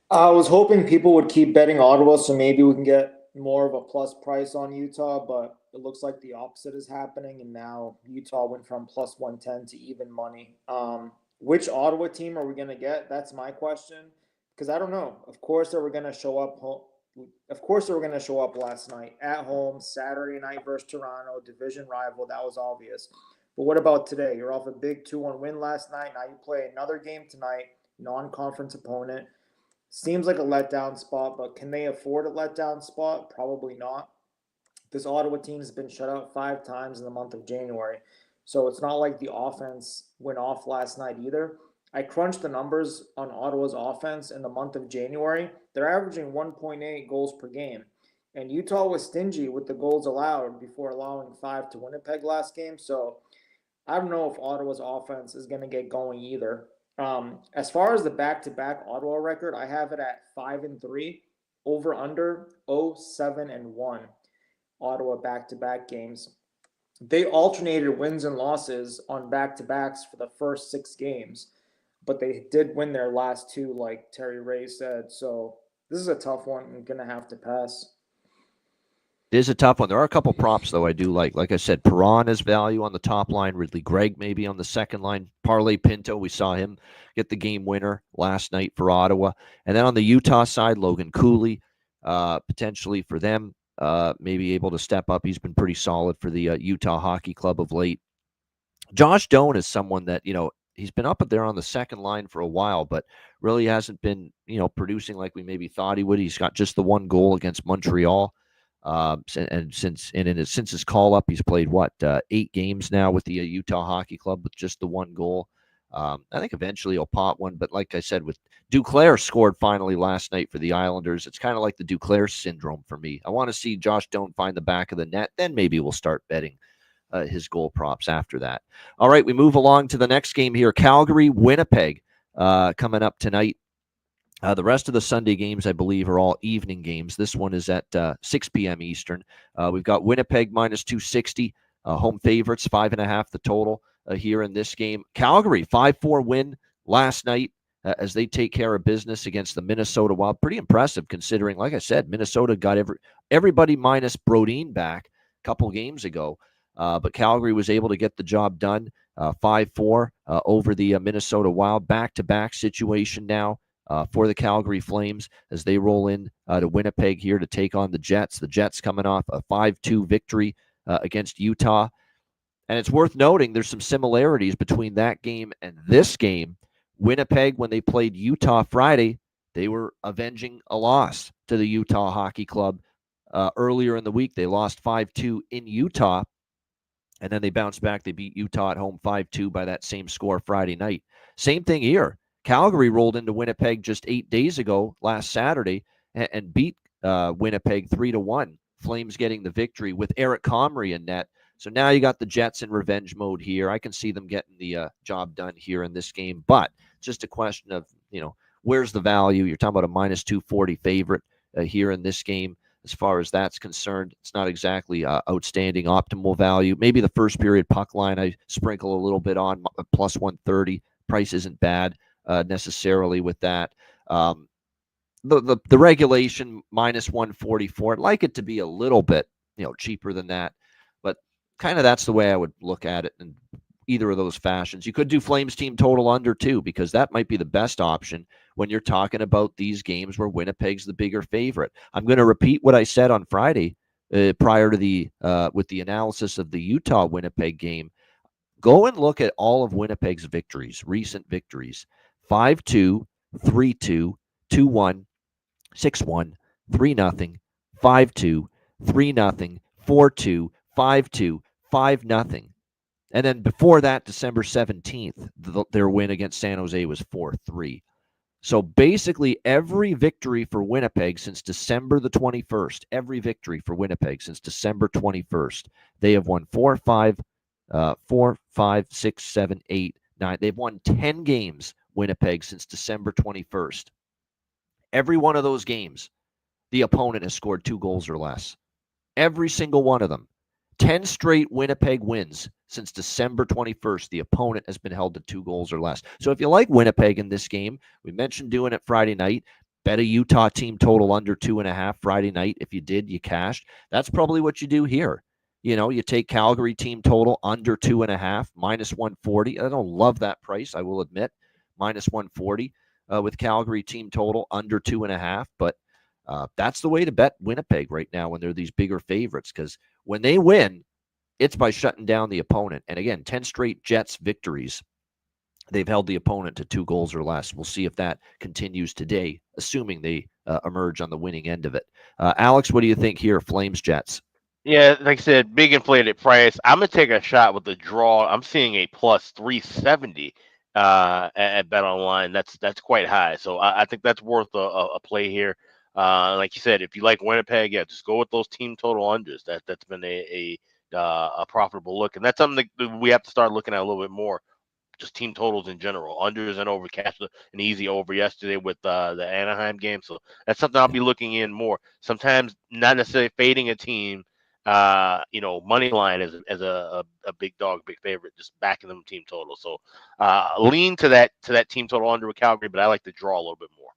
I was hoping people would keep betting Ottawa, so maybe we can get more of a plus price on Utah, but it looks like the opposite is happening, and now Utah went from plus 110 to even money. Which Ottawa team are we going to get? That's my question, because I don't know. Of course, they were going to show up. Of course, they were going to show up last night at home, Saturday night versus Toronto, division rival. That was obvious. But what about today? You're off a big 2-1 win last night. Now you play another game tonight, non-conference opponent. Seems like a letdown spot, but can they afford a letdown spot? Probably not. This Ottawa team has been shut out 5 times in the month of January. So it's not like the offense went off last night either. I crunched the numbers on Ottawa's offense in the month of January. They're averaging 1.8 goals per game. And Utah was stingy with the goals allowed before allowing 5 to Winnipeg last game. So I don't know if Ottawa's offense is going to get going either. As far as the back-to-back Ottawa record, I have it at 5-3, over under 0-7-1. Ottawa back-to-back games. They alternated wins and losses on back-to-backs for the first 6 games, but they did win their last 2, like Terry Ray said. So this is a tough one. I'm gonna have to pass. It is a tough one. There are a couple props, though, I do like. Like I said, Perron has value on the top line. Ridley Gregg maybe on the second line. Parlay Pinto, we saw him get the game winner last night for Ottawa. And then on the Utah side, Logan Cooley, potentially for them, maybe able to step up. He's been pretty solid for the Utah Hockey Club of late. Josh Doan is someone that, he's been up there on the second line for a while, but really hasn't been, producing like we maybe thought he would. He's got just the one goal against Montreal. Since his call up, he's played 8 games now with the Utah Hockey Club with just the one goal. I think eventually he'll pop one, but like I said, with Duclair scored finally last night for the Islanders. It's kind of like the Duclair syndrome for me. I want to see Josh Doan find the back of the net, then maybe we'll start betting his goal props after that. All right, we move along to the next game here. Calgary, Winnipeg, coming up tonight. The rest of the Sunday games, I believe, are all evening games. This one is at 6 p.m. Eastern. We've got Winnipeg minus 260, home favorites, 5.5 the total here in this game. Calgary, 5-4 win last night as they take care of business against the Minnesota Wild. Pretty impressive considering, like I said, Minnesota got everybody minus Brodin back a couple games ago. But Calgary was able to get the job done, 5-4 over the Minnesota Wild. Back-to-back situation now. For the Calgary Flames as they roll in to Winnipeg here to take on the Jets. The Jets coming off a 5-2 victory against Utah. And it's worth noting there's some similarities between that game and this game. Winnipeg, when they played Utah Friday, they were avenging a loss to the Utah Hockey Club. Earlier in the week, they lost 5-2 in Utah. And then they bounced back. They beat Utah at home 5-2 by that same score Friday night. Same thing here. Calgary rolled into Winnipeg just 8 days ago, last Saturday, and beat Winnipeg 3-1. Flames getting the victory with Eric Comrie in net. So now you got the Jets in revenge mode here. I can see them getting the job done here in this game, but just a question of, where's the value? You're talking about a minus 240 favorite here in this game. As far as that's concerned, it's not exactly outstanding optimal value. Maybe the first period puck line I sprinkle a little bit on, plus 130. Price isn't bad. Necessarily with that. The regulation minus 144. I'd like it to be a little bit, cheaper than that, but kind of that's the way I would look at it in either of those fashions. You could do Flames team total under too, because that might be the best option when you're talking about these games where Winnipeg's the bigger favorite. I'm going to repeat what I said on Friday prior to the with the analysis of the Utah Winnipeg game. Go and look at all of Winnipeg's victories, recent victories. 5-2, 3-2, 2-1, 6-1, 3-0, 5-2, 3-0, 4-2, 5-2, 5-0. And then before that, December 17th, their win against San Jose was 4-3. So basically every victory for Winnipeg since December the 21st, every victory for Winnipeg since December 21st, they have won 4, 5, 6, 7, 8, 9. They've won 10 games, Winnipeg, since December 21st. Every one of those games, the opponent has scored 2 goals or less. Every single one of them. 10 straight Winnipeg wins since December 21st. The opponent has been held to 2 goals or less. So if you like Winnipeg in this game, we mentioned doing it Friday night. Bet a Utah team total under 2.5 Friday night. If you did, you cashed. That's probably what you do here. You know, you take Calgary team total under 2.5, minus 140. I don't love that price, I will admit. Minus 140 with Calgary team total under 2.5. But that's the way to bet Winnipeg right now when they're these bigger favorites, because when they win, it's by shutting down the opponent. And again, 10 straight Jets victories. They've held the opponent to 2 goals or less. We'll see if that continues today, assuming they emerge on the winning end of it. Alex, what do you think here, Flames Jets? Yeah, like I said, big inflated price. I'm gonna take a shot with the draw. I'm seeing a plus 370 at Bet Online. That's quite high. So I think that's worth a play here. Like you said, if you like Winnipeg, yeah, just go with those team total unders. That's been a profitable look, and that's something that we have to start looking at a little bit more. Just team totals in general, unders and over. Cashed an easy over yesterday with the Anaheim game, so that's something I'll be looking in more. Sometimes not necessarily fading a team, money line as a big dog, big favorite, just backing them team total. So lean to that team total under with Calgary, but I like to draw a little bit more.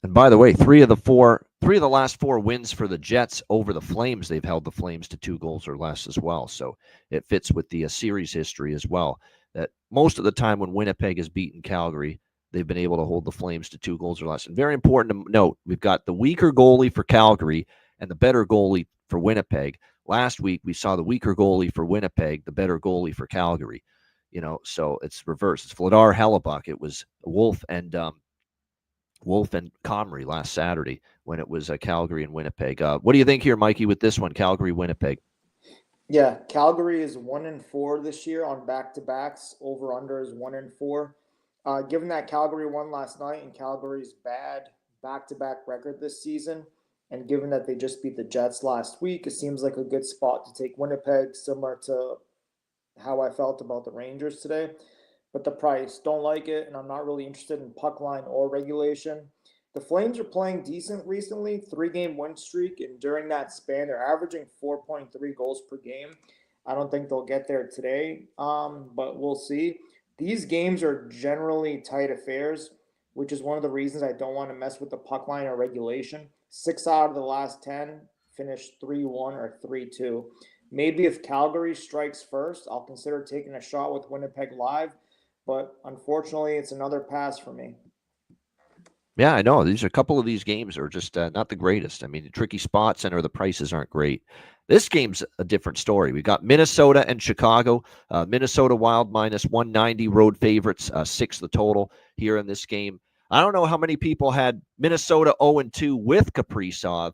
And by the way, three of the last 4 wins for the Jets over the Flames, they've held the Flames to 2 goals or less as well. So it fits with the series history as well. That most of the time when Winnipeg has beaten Calgary, they've been able to hold the Flames to 2 goals or less. And very important to note, we've got the weaker goalie for Calgary and the better goalie for Winnipeg. Last week, we saw the weaker goalie for Winnipeg, the better goalie for Calgary. You know, so it's reversed. It's Vladar Hellebuck. It was Wolf and Comrie last Saturday when it was Calgary and Winnipeg. What do you think here, Mikey, with this one, Calgary-Winnipeg? Yeah, Calgary is 1-4 this year on back-to-backs. Over/under is 1-4. Given that Calgary won last night and Calgary's bad back-to-back record this season, and given that they just beat the Jets last week, it seems like a good spot to take Winnipeg, similar to how I felt about the Rangers today. But the price, don't like it, and I'm not really interested in puck line or regulation. The Flames are playing decent recently, 3-game win streak, and during that span, they're averaging 4.3 goals per game. I don't think they'll get there today, but we'll see. These games are generally tight affairs, which is one of the reasons I don't want to mess with the puck line or regulation. 6 out of the last 10 finished 3-1 or 3-2. Maybe if Calgary strikes first, I'll consider taking a shot with Winnipeg live, but unfortunately, it's another pass for me. Yeah, I know. A couple of these games are just not the greatest. I mean, the tricky spots and or the prices aren't great. This game's a different story. We've got Minnesota and Chicago. Minnesota Wild minus 190, road favorites, 6 the total here in this game. I don't know how many people had Minnesota 0-2 with Kaprizov,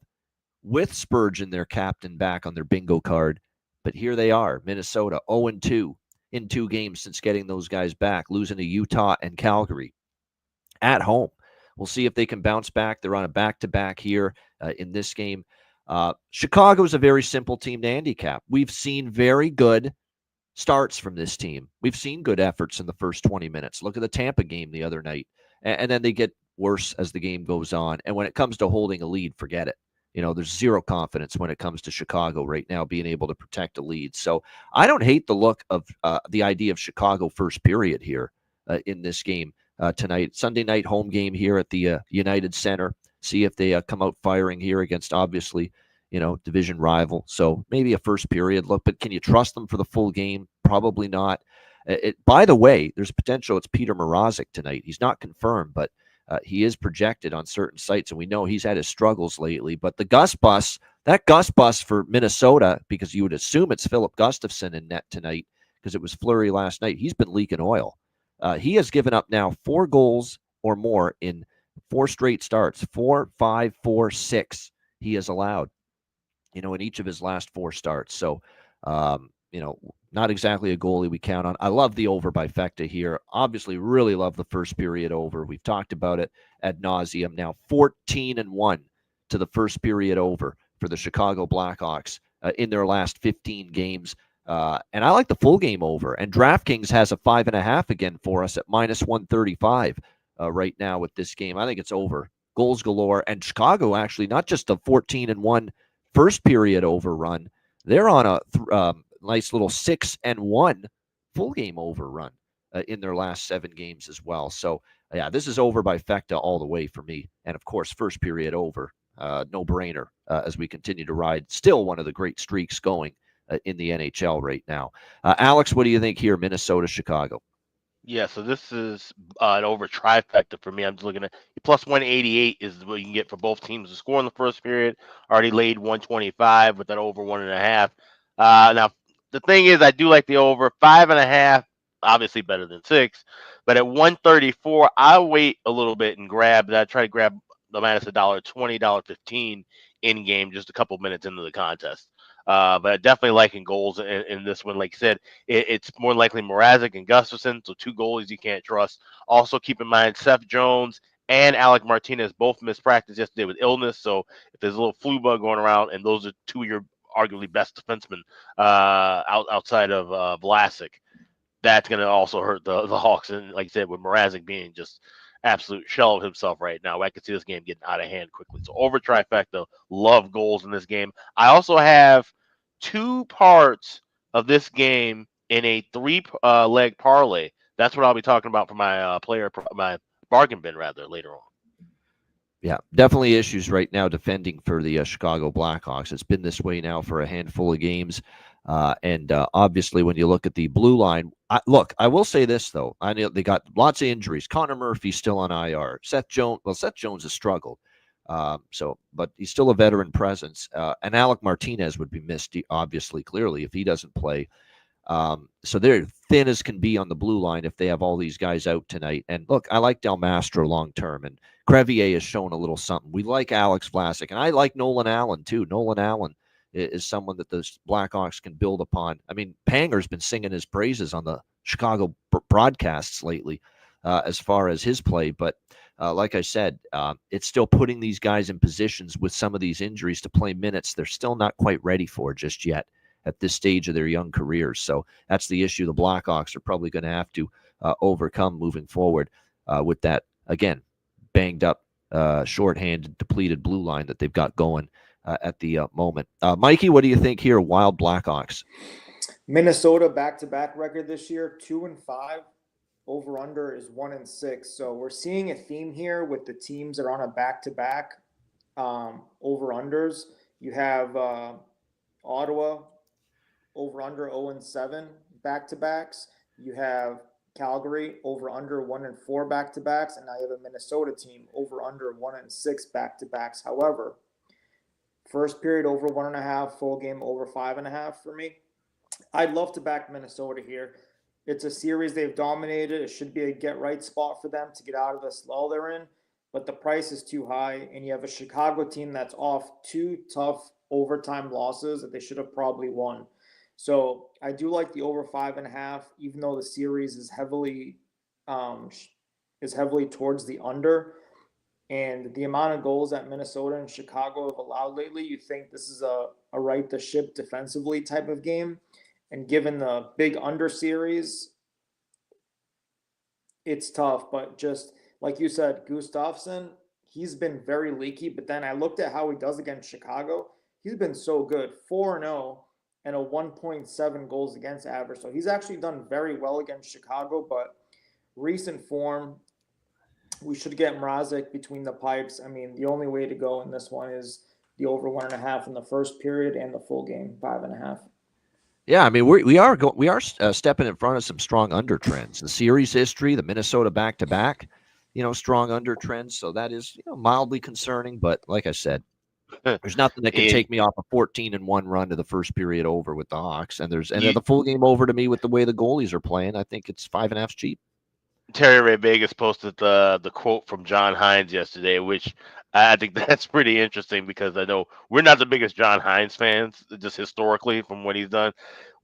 with Spurgeon, their captain, back on their bingo card. But here they are, Minnesota 0-2 in 2 games since getting those guys back, losing to Utah and Calgary at home. We'll see if they can bounce back. They're on a back-to-back here in this game. Chicago is a very simple team to handicap. We've seen very good starts from this team. We've seen good efforts in the first 20 minutes. Look at the Tampa game the other night. And then they get worse as the game goes on. And when it comes to holding a lead, forget it. You know, there's zero confidence when it comes to Chicago right now being able to protect a lead. So I don't hate the look of the idea of Chicago first period here in this game. Tonight, Sunday night home game here at the United Center. See if they come out firing here against, obviously, division rival. So maybe a first period look, but can you trust them for the full game? Probably not. By the way, there's potential. It's Peter Mrazek tonight. He's not confirmed, but he is projected on certain sites, and we know he's had his struggles lately. But the Gus bus for Minnesota, because you would assume it's Philip Gustafsson in net tonight because it was Fleury last night. He's been leaking oil. He has given up now 4 goals or more in 4 straight starts. 4, 5, 4, 6 he has allowed, in each of his last 4 starts. So not exactly a goalie we count on. I love the over by Fekta here. Obviously, really love the first period over. We've talked about it ad nauseum. Now 14-1 to the first period over for the Chicago Blackhawks in their last 15 games. And I like the full game over. And DraftKings has a 5.5 again for us at -135 right now with this game. I think it's over. Goals galore. And Chicago actually not just a 14-1 first period overrun. They're on a nice little 6-1 full game overrun in their last 7 games as well. So yeah, this is over by Fekta all the way for me. And of course, first period over, no brainer as we continue to ride. Still one of the great streaks going in the NHL right now. Alex, what do you think here? Minnesota, Chicago. Yeah, so this is an over trifecta for me. I'm just looking at plus 188 is what you can get for both teams to score in the first period. Already laid 125 with that over 1.5. Now, the thing is, I do like the over 5.5, obviously better than 6. But at 134, I'll wait a little bit and try to grab the minus $1.20, $1.15 in game just a couple minutes into the contest. But definitely liking goals in this one. Like I said, it's more likely Mrazek and Gustafsson, so 2 goalies you can't trust. Also, keep in mind Seth Jones and Alec Martinez both missed practice yesterday with illness. So if there's a little flu bug going around, and those are 2 of your arguably best defensemen outside of Vlasic, that's going to also hurt the Hawks. And like I said, with Mrazek being just absolute shell of himself right now, I could see this game getting out of hand quickly. So over trifecta, love goals in this game. I also have 2 parts of this game in a 3 leg parlay. That's what I'll be talking about for my my bargain bin later on. Yeah, definitely issues right now defending for the Chicago Blackhawks. It's been this way now for a handful of games. And obviously, when you look at the blue line, I will say this, though. I know they got lots of injuries. Connor Murphy's still on IR. Seth Jones has struggled. But he's still a veteran presence. And Alec Martinez would be missed, obviously, clearly, if he doesn't play. So they're thin as can be on the blue line if they have all these guys out tonight. And look, I like Del Mastro long term, and Crevier has shown a little something. We like Alex Vlasic, and I like Nolan Allen too. Nolan Allen is someone that the Blackhawks can build upon. I mean, Panger's been singing his praises on the Chicago broadcasts lately as far as his play. But like I said, it's still putting these guys in positions with some of these injuries to play minutes they're still not quite ready for just yet at this stage of their young careers. So that's the issue the Blackhawks are probably going to have to overcome moving forward with that, again, banged up, shorthanded, depleted blue line that they've got going at the moment. Mikey, what do you think here? Wild Blackhawks. Minnesota back-to-back record this year, 2-5. Over-under is 1-6. So we're seeing a theme here with the teams that are on a back-to-back over-unders. You have Ottawa over-under 0-7 back-to-backs. You have Calgary over-under 1-4 back-to-backs, and now you have a Minnesota team over-under 1-6 back-to-backs. However, first period over 1.5, full game over 5.5 for me. I'd love to back Minnesota here. It's a series they've dominated. It should be a get-right spot for them to get out of the lull they're in, but the price is too high, and you have a Chicago team that's off 2 tough overtime losses that they should have probably won. So I do like the over 5.5, even though the series is heavily towards the under. And the amount of goals that Minnesota and Chicago have allowed lately, you think this is a right the ship defensively type of game. And given the big under series, it's tough. But just like you said, Gustafsson, he's been very leaky. But then I looked at how he does against Chicago. He's been so good, 4-0 and a 1.7 goals against average. So he's actually done very well against Chicago. But recent form, we should get Mrazek between the pipes. I mean, the only way to go in this one is the over 1.5 in the first period and the full game 5.5. Yeah, I mean we are stepping in front of some strong under trends. The series history, the Minnesota back-to-back, strong under trends. So that is mildly concerning. But like I said, there's nothing that can take me off a 14-1 run to the first period over with the Hawks. And the full game over to me with the way the goalies are playing. I think it's 5.5 cheap. Terry Ray Vegas posted the quote from John Hines yesterday, which I think that's pretty interesting because I know we're not the biggest John Hines fans, just historically from what he's done.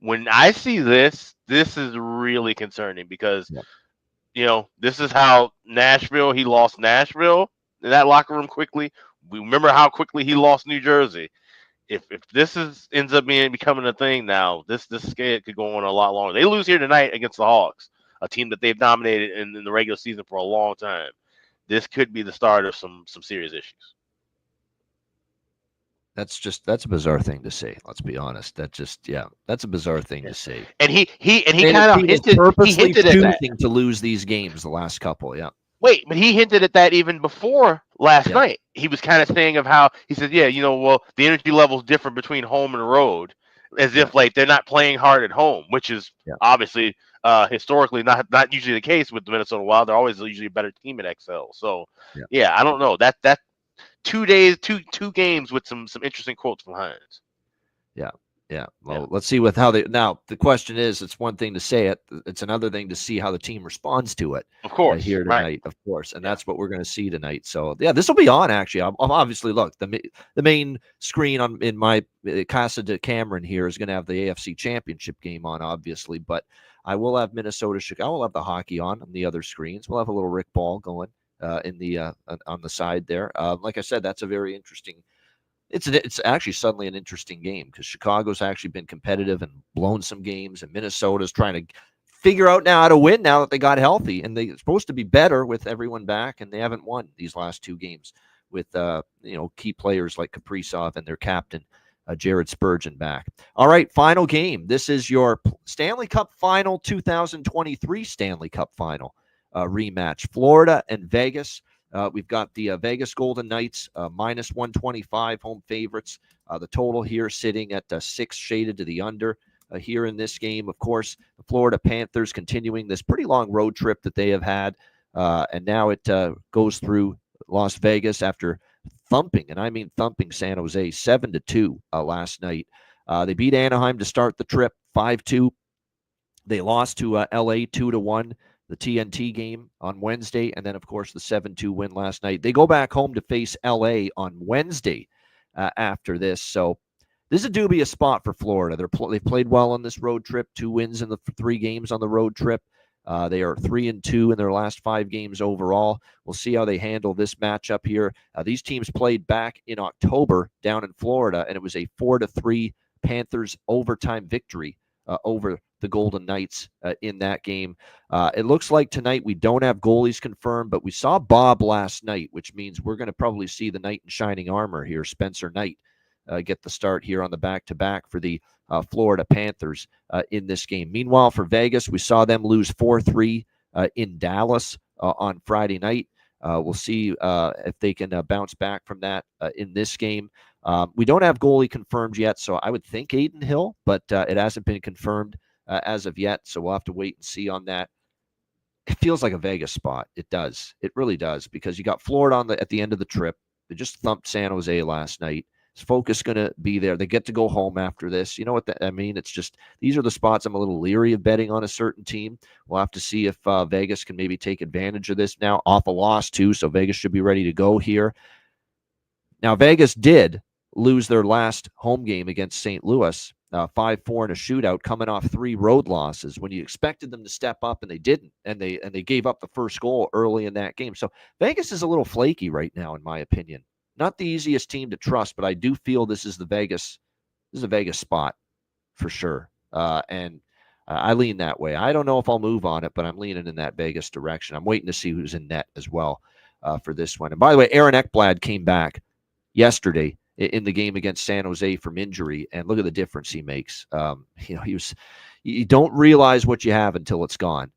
when I see this is really concerning because this is how he lost Nashville in that locker room quickly. We remember how quickly he lost New Jersey. If this ends up becoming a thing now, this skid could go on a lot longer. They lose here tonight against the Hawks, a team that they've dominated in the regular season for a long time. This could be the start of some serious issues. That's a bizarre thing to say. Let's be honest. That's a bizarre thing to say. And he kind of hinted at that to lose these games the last couple. Yeah. Wait, but he hinted at that even before last night. He was kind of saying of how he said, the energy level is different between home and road, as if like they're not playing hard at home, which is obviously historically not usually the case with the Minnesota Wild. They're always usually a better team at XL. So I don't know that 2 days, two games with some interesting quotes from Hines. Yeah. Well, let's see with how now the question is, it's one thing to say it. It's another thing to see how the team responds to it. Of course. Here tonight, of course. And that's what we're going to see tonight. So this will be on actually. I'm obviously look, the main screen in my Casa de Cameron here is going to have the AFC Championship game on, obviously, but I will have Minnesota Chicago. We'll have the hockey on the other screens. We'll have a little Rick Ball going in the on the side there. Like I said, that's a very interesting. It's actually suddenly an interesting game because Chicago's actually been competitive and blown some games, and Minnesota's trying to figure out now how to win now that they got healthy, and they're supposed to be better with everyone back, and they haven't won these last 2 games with key players like Kaprizov and their captain Jared Spurgeon back. All right, final game. This is your Stanley Cup Final 2023 Stanley Cup Final rematch. Florida and Vegas. We've got the Vegas Golden Knights minus 125 home favorites. The total here sitting at 6 shaded to the under here in this game. Of course, the Florida Panthers continuing this pretty long road trip that they have had. And now it goes through Las Vegas after thumping, and I mean thumping San Jose 7-2 last night. They beat Anaheim to start the trip 5-2. They lost to LA 2-1. The TNT game on Wednesday, and then, of course, the 7-2 win last night. They go back home to face LA on Wednesday after this. So this is a dubious spot for Florida. They've played well on this road trip, 2 wins in the 3 games on the road trip. They are 3-2 in their last 5 games overall. We'll see how they handle this matchup here. These teams played back in October down in Florida, and it was a 4-3 Panthers overtime victory over the Golden Knights in that game. It looks like tonight we don't have goalies confirmed, but we saw Bob last night, which means we're going to probably see the knight in shining armor here, Spencer Knight, get the start here on the back-to-back for the Florida Panthers in this game. Meanwhile, for Vegas, we saw them lose 4-3 in Dallas on Friday night. We'll see if they can bounce back from that in this game. We don't have goalie confirmed yet, so I would think Aiden Hill, but it hasn't been confirmed as of yet, so we'll have to wait and see on that. It feels like a Vegas spot. It does. It really does, because you got Florida at the end of the trip. They just thumped San Jose last night. Is focus going to be there? They get to go home after this. You know what I mean? It's just these are the spots I'm a little leery of betting on a certain team. We'll have to see if Vegas can maybe take advantage of this now. Off a loss, too, so Vegas should be ready to go here. Now, Vegas did lose their last home game against St. Louis, 5-4 in a shootout, coming off 3 road losses when you expected them to step up, and they didn't, and they gave up the first goal early in that game. So Vegas is a little flaky right now, in my opinion. Not the easiest team to trust, but I do feel this is a Vegas spot for sure. And I lean that way. I don't know if I'll move on it, but I'm leaning in that Vegas direction. I'm waiting to see who's in net as well for this one. And by the way, Aaron Ekblad came back yesterday in the game against San Jose from injury, and look at the difference he makes. You don't realize what you have until it's gone.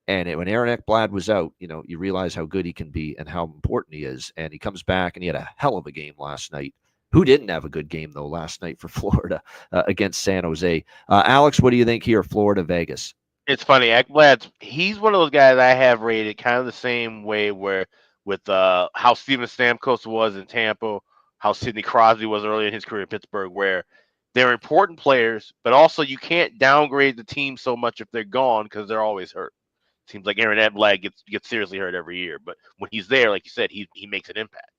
And when Aaron Ekblad was out, you realize how good he can be and how important he is. And he comes back, and he had a hell of a game last night. Who didn't have a good game, though, last night for Florida against San Jose? Alex, what do you think here, Florida, Vegas? It's funny. Ekblad, he's one of those guys I have rated kind of the same way with how Steven Stamkos was in Tampa, how Sidney Crosby was early in his career in Pittsburgh, where they're important players, but also you can't downgrade the team so much if they're gone because they're always hurt. Seems like Aaron Ekblad gets seriously hurt every year, but when he's there, like you said, he makes an impact.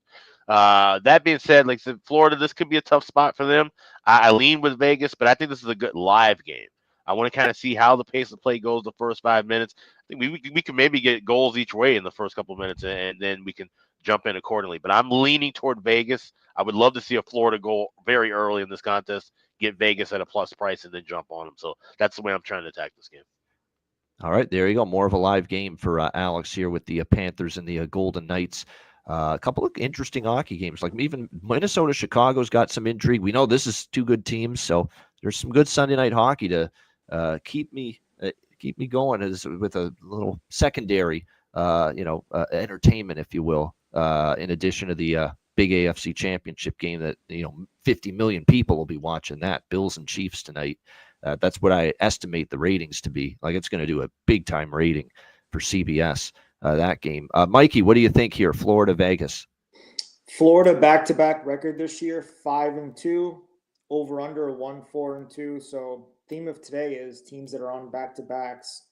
That being said, like I said, Florida, this could be a tough spot for them. I lean with Vegas, but I think this is a good live game. I want to kind of see how the pace of play goes the first 5 minutes. I think we can maybe get goals each way in the first couple of minutes, and then we can jump in accordingly. But I'm leaning toward Vegas. I would love to see a Florida goal very early in this contest, get Vegas at a plus price, and then jump on them. So that's the way I'm trying to attack this game. All right, there you go. More of a live game for Alex here with the Panthers and the Golden Knights. A couple of interesting hockey games, like even Minnesota, Chicago's got some intrigue. We know this is two good teams, so there's some good Sunday night hockey to keep me going with a little secondary, entertainment, if you will. In addition to the big AFC Championship game that 50 million people will be watching that. Bills and Chiefs tonight. That's what I estimate the ratings to be. Like it's going to do a big time rating for CBS. That game. Mikey, what do you think here? Florida, Vegas. Florida back-to-back record this year, 5-2, over under 1-4-2. So theme of today is teams that are on back-to-backs,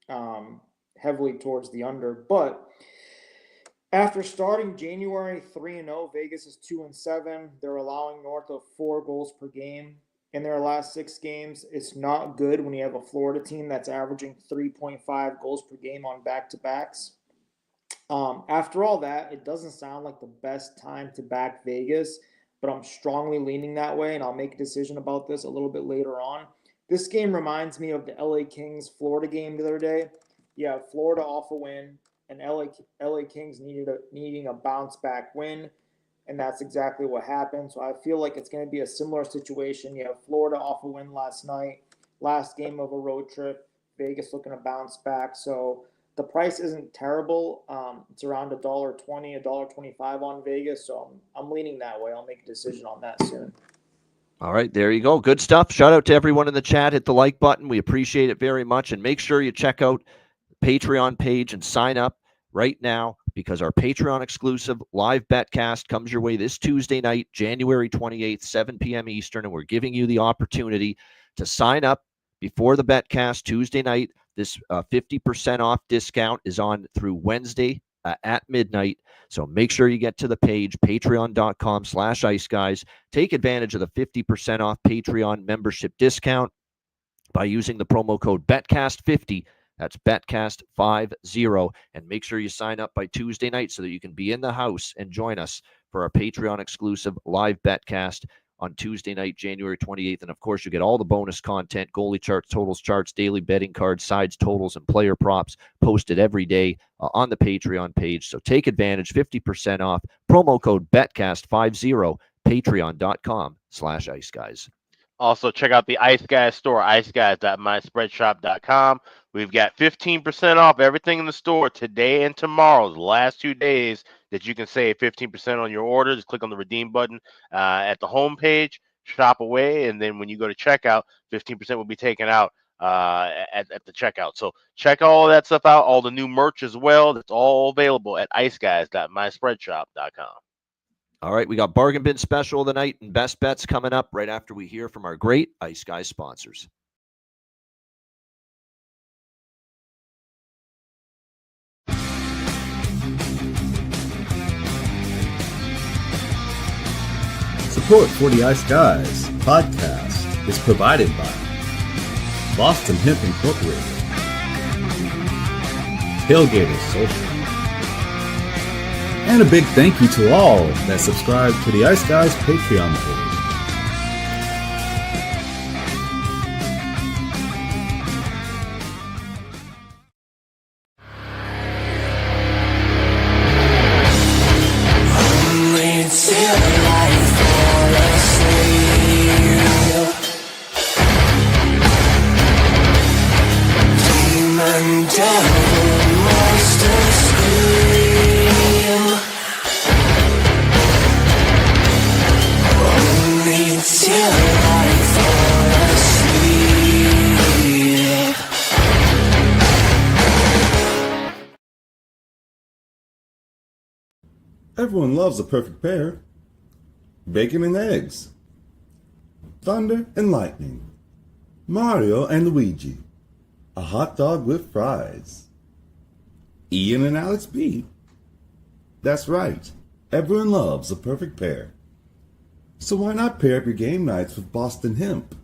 heavily towards the under. But after starting January 3-0, Vegas is 2-7. They're allowing north of 4 goals per game in their last 6 games. It's not good when you have a Florida team that's averaging 3.5 goals per game on back-to-backs. After all that, it doesn't sound like the best time to back Vegas, but I'm strongly leaning that way, and I'll make a decision about this a little bit later on. This game reminds me of the LA Kings-Florida game the other day. Yeah, Florida off a win, and LA Kings needing a bounce-back win. And that's exactly what happened. So I feel like it's going to be a similar situation. You have Florida off a win last night, last game of a road trip. Vegas looking to bounce back. So the price isn't terrible. It's around $1.20, $1.25 on Vegas. So I'm leaning that way. I'll make a decision on that soon. All right, there you go. Good stuff. Shout out to everyone in the chat. Hit the like button. We appreciate it very much. And make sure you check out the Patreon page and sign up right now, because our Patreon exclusive live betcast comes your way this Tuesday night, January 28th, 7 p.m. Eastern, and we're giving you the opportunity to sign up before the betcast Tuesday night. This 50% off discount is on through Wednesday at midnight, so make sure you get to the page, patreon.com/iceguys. Take advantage of the 50% off Patreon membership discount by using the promo code BETCAST50. That's BETCAST50, and make sure you sign up by Tuesday night so that you can be in the house and join us for our Patreon exclusive live betcast on Tuesday night, January 28th. And of course, you get all the bonus content, goalie charts, totals charts, daily betting cards, sides, totals, and player props posted every day on the Patreon page. So take advantage, 50% off, promo code BETCAST50, patreon.com/iceguys. Also, check out the Ice Guys store, iceguys.myspreadshop.com. We've got 15% off everything in the store today and tomorrow, the last 2 days that you can save 15% on your order. Just click on the redeem button at the home page, shop away, and then when you go to checkout, 15% will be taken out at the checkout. So check all that stuff out, all the new merch as well. That's all available at iceguys.myspreadshop.com. All right, we got Bargain Bin Special of the night and Best Bets coming up right after we hear from our great Ice Guys sponsors. Support for the Ice Guys podcast is provided by Boston Hemp Incorporated, Tailgaters Social, and a big thank you to all that subscribe to the Ice Guys Patreon page. Everyone loves a perfect pair. Bacon and eggs. Thunder and lightning. Mario and Luigi. A hot dog with fries. Ian and Alex B. That's right. Everyone loves a perfect pair. So why not pair up your game nights with Boston Hemp?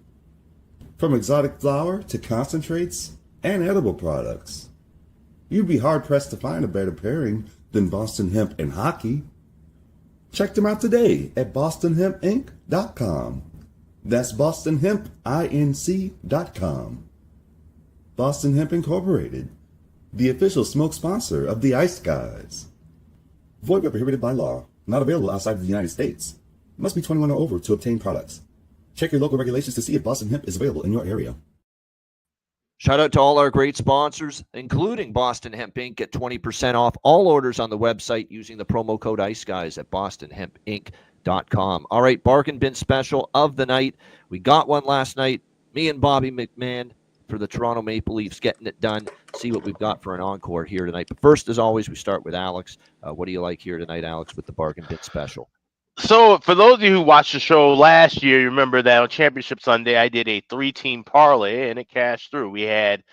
From exotic flower to concentrates and edible products. You'd be hard-pressed to find a better pairing than Boston Hemp and hockey. Check them out today at bostonhempinc.com. That's bostonhempinc.com. Boston Hemp Incorporated, the official smoke sponsor of the Ice Guys. Void where prohibited by law. Not available outside of the United States. Must be 21 or over to obtain products. Check your local regulations to see if Boston Hemp is available in your area. Shout out to all our great sponsors, including Boston Hemp Inc. Get 20% off all orders on the website using the promo code ICEGUYS at bostonhempinc.com. All right, bargain bin special of the night. We got one last night. Me and Bobby McMahon for the Toronto Maple Leafs getting it done. See what we've got for an encore here tonight. But first, as always, we start with Alex. What do you like here tonight, Alex, with the bargain bin special? So for those of you who watched the show last year, you remember that on Championship Sunday, I did a 3-team parlay, and it cashed through. We had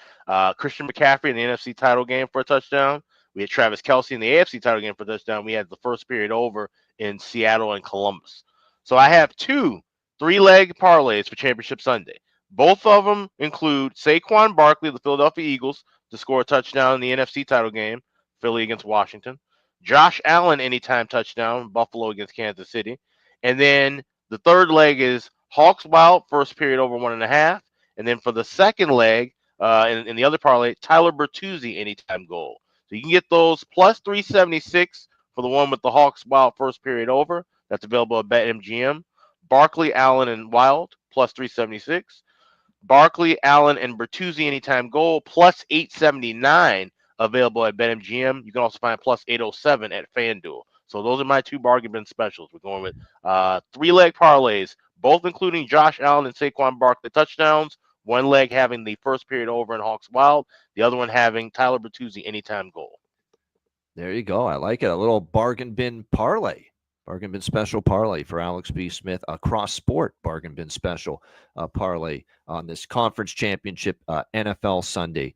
Christian McCaffrey in the NFC title game for a touchdown. We had Travis Kelce in the AFC title game for a touchdown. We had the first period over in Seattle and Columbus. So I have 2 3-leg parlays for Championship Sunday. Both of them include Saquon Barkley of the Philadelphia Eagles to score a touchdown in the NFC title game, Philly against Washington. Josh Allen anytime touchdown, Buffalo against Kansas City. And then the third leg is Hawks Wild, first period over 1.5. And then for the second leg, in the other parlay, Tyler Bertuzzi anytime goal. So you can get those plus 376 for the one with the Hawks Wild first period over. That's available at BetMGM. Barkley, Allen, and Wild plus 376. Barkley, Allen, and Bertuzzi anytime goal plus 879. Available at BetMGM. You can also find plus 807 at FanDuel. So those are my 2 bargain bin specials. We're going with 3-leg parlays, both including Josh Allen and Saquon Barkley touchdowns. One leg having the first period over in Hawks Wild. The other one having Tyler Bertuzzi anytime goal. There you go. I like it. A little bargain bin parlay. Bargain bin special parlay for Alex B. Smith. A cross-sport bargain bin special parlay on this conference championship NFL Sunday.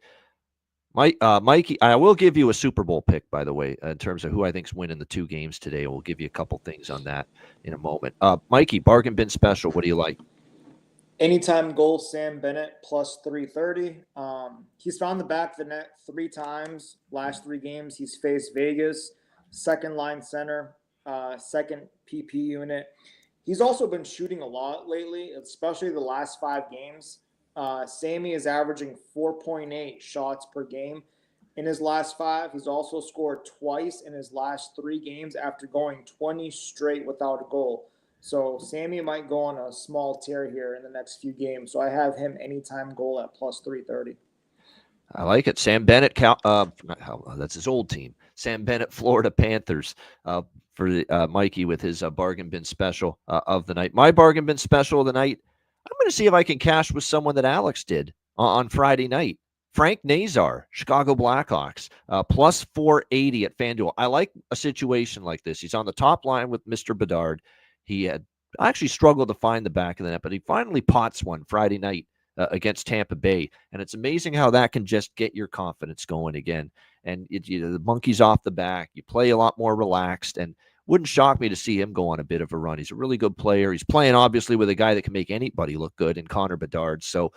Mikey, I will give you a Super Bowl pick, by the way, in terms of who I think's winning the 2 games today. We'll give you a couple things on that in a moment. Mikey, bargain bin special. What do you like? Anytime goal, Sam Bennett plus 330. He's found the back of the net 3 times. Last 3 games, he's faced Vegas, second line center, second PP unit. He's also been shooting a lot lately, especially the last 5 games. Sammy is averaging 4.8 shots per game in his last 5. He's also scored twice in his last 3 games after going 20 straight without a goal. So Sammy might go on a small tear here in the next few games. So I have him anytime goal at plus 330. I like it. Sam Bennett, that's his old team. Sam Bennett, Florida Panthers, for Mikey with his bargain bin special of the night. My bargain bin special of the night, I'm going to see if I can cash with someone that Alex did on Friday night. Frank Nazar, Chicago Blackhawks, plus 480 at FanDuel. I like a situation like this. He's on the top line with Mr. Bedard. He had actually struggled to find the back of the net, but he finally pots one Friday night against Tampa Bay. And it's amazing how that can just get your confidence going again. And the monkey's off the back. You play a lot more relaxed, and wouldn't shock me to see him go on a bit of a run. He's a really good player. He's playing, obviously, with a guy that can make anybody look good in Connor Bedard. So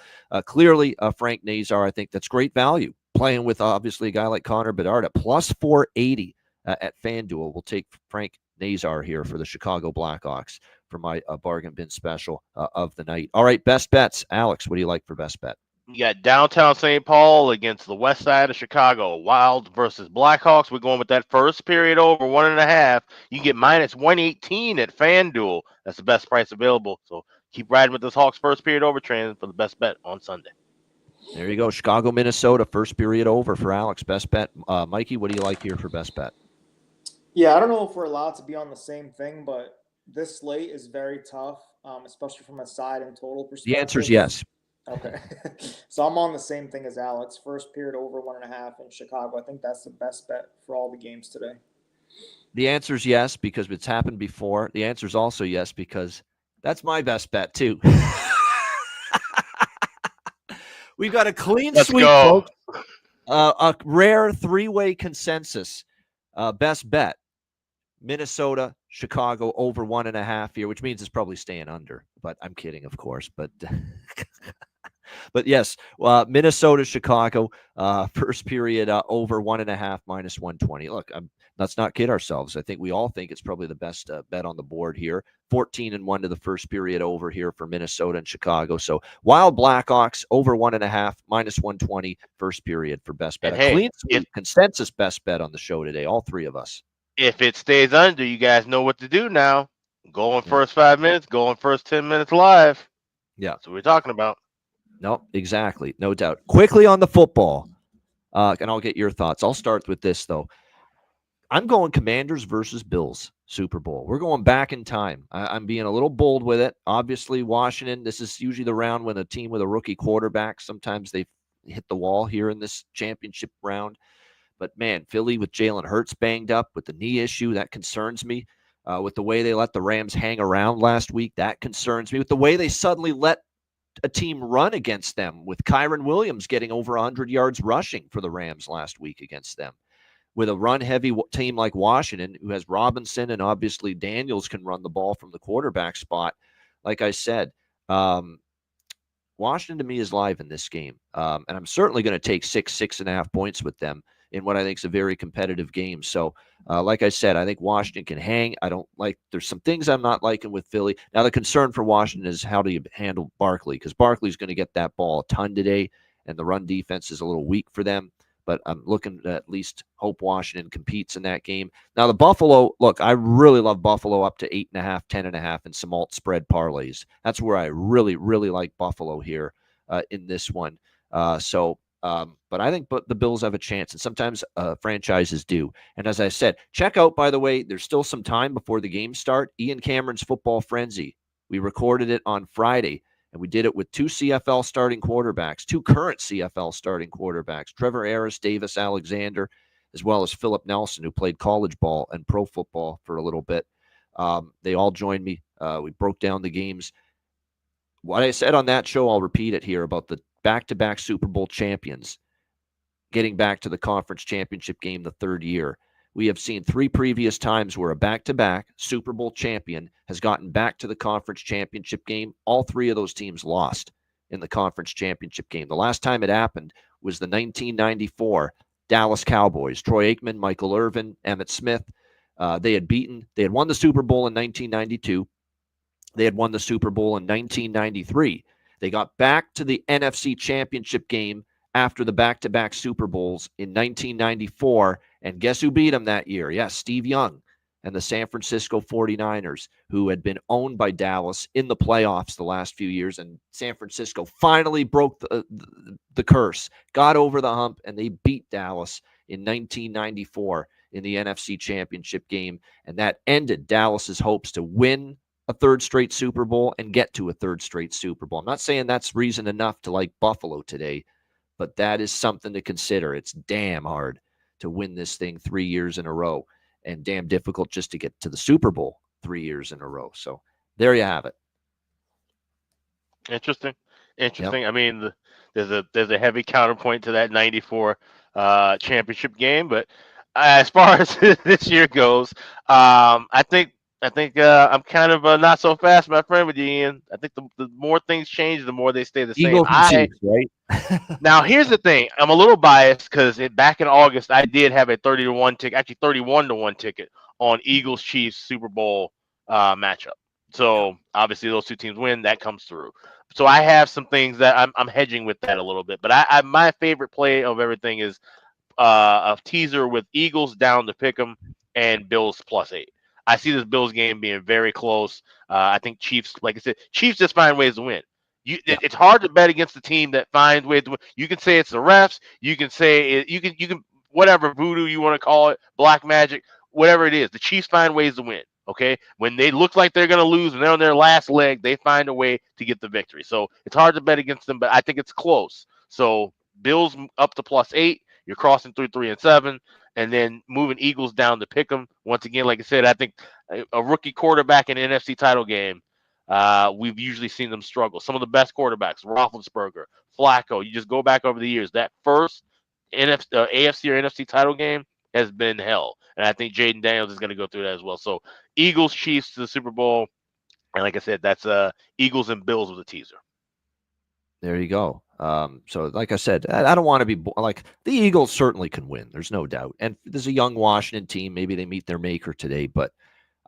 clearly, Frank Nazar, I think that's great value. Playing with, obviously, a guy like Connor Bedard at plus 480 at FanDuel. We'll take Frank Nazar here for the Chicago Blackhawks for my bargain bin special of the night. All right, best bets. Alex, what do you like for best bet? You got downtown St. Paul against the west side of Chicago. Wild versus Blackhawks. We're going with that first period over 1.5. You get minus 118 at FanDuel. That's the best price available. So keep riding with this Hawks first period over trend for the best bet on Sunday. There you go. Chicago, Minnesota, first period over for Alex. Best bet. Mikey, what do you like here for best bet? Yeah, I don't know if we're allowed to be on the same thing, but this slate is very tough, especially from a side and total perspective. The answer is yes. Okay. So I'm on the same thing as Alex. First period over 1.5 in Chicago. I think that's the best bet for all the games today. The answer is yes, because it's happened before. The answer is also yes, because that's my best bet, too. We've got a clean sweep, folks. A rare 3-way consensus. Best bet. Minnesota, Chicago over 1.5 here, which means it's probably staying under. But I'm kidding, of course. But But yes, Minnesota, Chicago, first period over 1.5 minus 120. Look, let's not kid ourselves. I think we all think it's probably the best bet on the board here. 14-1 to the first period over here for Minnesota and Chicago. So Wild Blackhawks over 1.5 minus 120 first period for best bet. And A hey, clean sweep, consensus best bet on the show today. All three of us. if it stays under, you guys know what to do now. Go on first 5 minutes, go on first 10 minutes live. Yeah. That's what we're talking about. No, exactly. No doubt. Quickly on the football, and I'll get your thoughts. I'll start with this, though. I'm going Commanders versus Bills Super Bowl. We're going back in time. I'm being a little bold with it. Obviously, Washington, this is usually the round when a team with a rookie quarterback, sometimes they hit the wall here in this championship round. But, man, Philly with Jalen Hurts banged up with the knee issue, that concerns me. With the way they let the Rams hang around last week, that concerns me. With the way they suddenly let a team run against them, with Kyron Williams getting over 100 yards rushing for the Rams last week against them. With a run-heavy team like Washington, who has Robinson and obviously Daniels can run the ball from the quarterback spot. Like I said, Washington to me is live in this game. And I'm certainly going to take 6.5 points with them in what I think is a very competitive game. So, like I said, I think Washington can hang. There's some things I'm not liking with Philly. Now, the concern for Washington is how do you handle Barkley? Because Barkley's going to get that ball a ton today, and the run defense is a little weak for them. But I'm looking to at least hope Washington competes in that game. Now, the Buffalo, look, I really love Buffalo up to 8.5, 10.5, and some alt spread parlays. That's where I really, really like Buffalo here in this one. But I think the Bills have a chance, and sometimes franchises do. And as I said, check out, by the way, there's still some time before the games start, Ian Cameron's Football Frenzy. We recorded it on Friday. And we did it with two CFL starting quarterbacks, two current CFL starting quarterbacks, Trevor Harris, Davis Alexander, as well as Philip Nelson, who played college ball and pro football for a little bit. They all joined me. We broke down the games. What I said on that show, I'll repeat it here about the back-to-back Super Bowl champions getting back to the conference championship game the third year. We have seen 3 previous times where a back-to-back Super Bowl champion has gotten back to the conference championship game. All 3 of those teams lost in the conference championship game. The last time it happened was the 1994 Dallas Cowboys. Troy Aikman, Michael Irvin, Emmitt Smith. They had won the Super Bowl in 1992. They had won the Super Bowl in 1993. They got back to the NFC championship game after the back-to-back Super Bowls in 1994. And guess who beat them that year? Yes, Steve Young and the San Francisco 49ers, who had been owned by Dallas in the playoffs the last few years. And San Francisco finally broke the curse, got over the hump, and they beat Dallas in 1994 in the NFC championship game. And that ended Dallas's hopes to win a third straight Super Bowl and get to a third straight Super Bowl. I'm not saying that's reason enough to like Buffalo today, but that is something to consider. It's damn hard to win this thing 3 years in a row, and damn difficult just to get to the Super Bowl 3 years in a row. So there you have it. Interesting. Yep. I mean, there's a heavy counterpoint to that 94 championship game, but as far as this year goes, I think I'm kind of not so fast, my friend, with you, Ian. I think the more things change, the more they stay the same. Eagles and Chiefs, right? Now, here's the thing. I'm a little biased because back in August, I did have a 30-1 ticket, actually 31-1 ticket on Eagles Chiefs Super Bowl matchup. So obviously those 2 teams win, that comes through. So I have some things that I'm hedging with that a little bit. But I my favorite play of everything is a teaser with Eagles down to pick 'em and Bills +8. I see this Bills game being very close. I think Chiefs, like I said, Chiefs just find ways to win. It's hard to bet against a team that finds ways to win. You can say it's the refs. You can say you can whatever voodoo you want to call it, black magic, whatever it is. The Chiefs find ways to win. Okay, when they look like they're going to lose and they're on their last leg, they find a way to get the victory. So it's hard to bet against them, but I think it's close. So Bills up to +8. You're crossing through 3 and 7. And then moving Eagles down to pick them. Once again, like I said, I think a rookie quarterback in an NFC title game, we've usually seen them struggle. Some of the best quarterbacks, Roethlisberger, Flacco, you just go back over the years. That first AFC or NFC title game has been hell. And I think Jaden Daniels is going to go through that as well. So Eagles, Chiefs to the Super Bowl. And like I said, that's Eagles and Bills with a teaser. There you go. So like I said, I don't want to be like the Eagles certainly can win. There's no doubt. And there's a young Washington team. Maybe they meet their maker today, but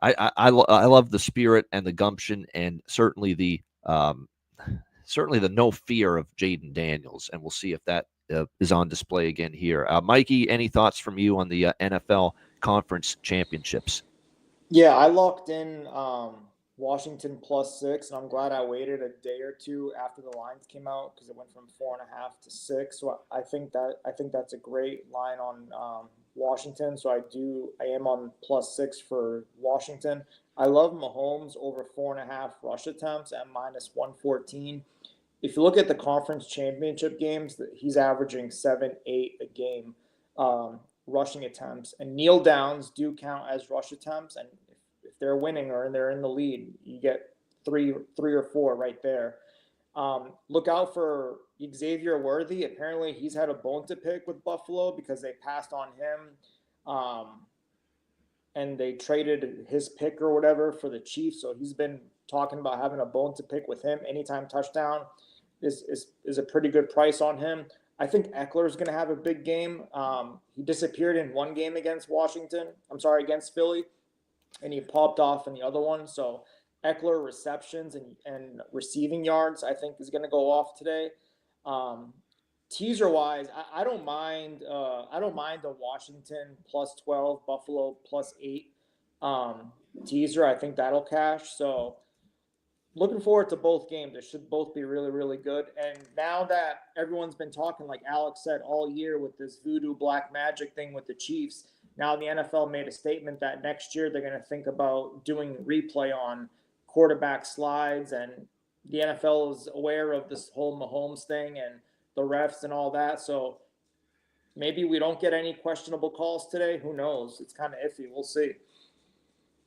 I love the spirit and the gumption and certainly the no fear of Jaden Daniels. And we'll see if that is on display again here. Mikey, any thoughts from you on the NFL conference championships? Yeah, I locked in Washington +6, and I'm glad I waited a day or two after the lines came out because it went from 4.5 to 6. So I think that's a great line on Washington. So I am on +6 for Washington. I love Mahomes over 4.5 rush attempts at -114. If you look at the conference championship games, he's averaging 7-8 a game rushing attempts, and kneel downs do count as rush attempts, and if they're winning or they're in the lead, you get three or four right there. Look out for Xavier Worthy. Apparently he's had a bone to pick with Buffalo because they passed on him and they traded his pick or whatever for the Chiefs, so he's been talking about having a bone to pick with him. Anytime touchdown is a pretty good price on him. I think Eckler is going to have a big game. He disappeared in one game against Philly, and he popped off in the other one. So Eckler receptions and receiving yards, I think, is going to go off today. Teaser wise, I don't mind. I don't mind the Washington +12, Buffalo +8 teaser. I think that'll cash. So looking forward to both games. They should both be really, really good. And now that everyone's been talking, like Alex said, all year with this voodoo black magic thing with the Chiefs, now the NFL made a statement that next year they're going to think about doing replay on quarterback slides. And the NFL is aware of this whole Mahomes thing and the refs and all that. So maybe we don't get any questionable calls today. Who knows? It's kind of iffy. We'll see.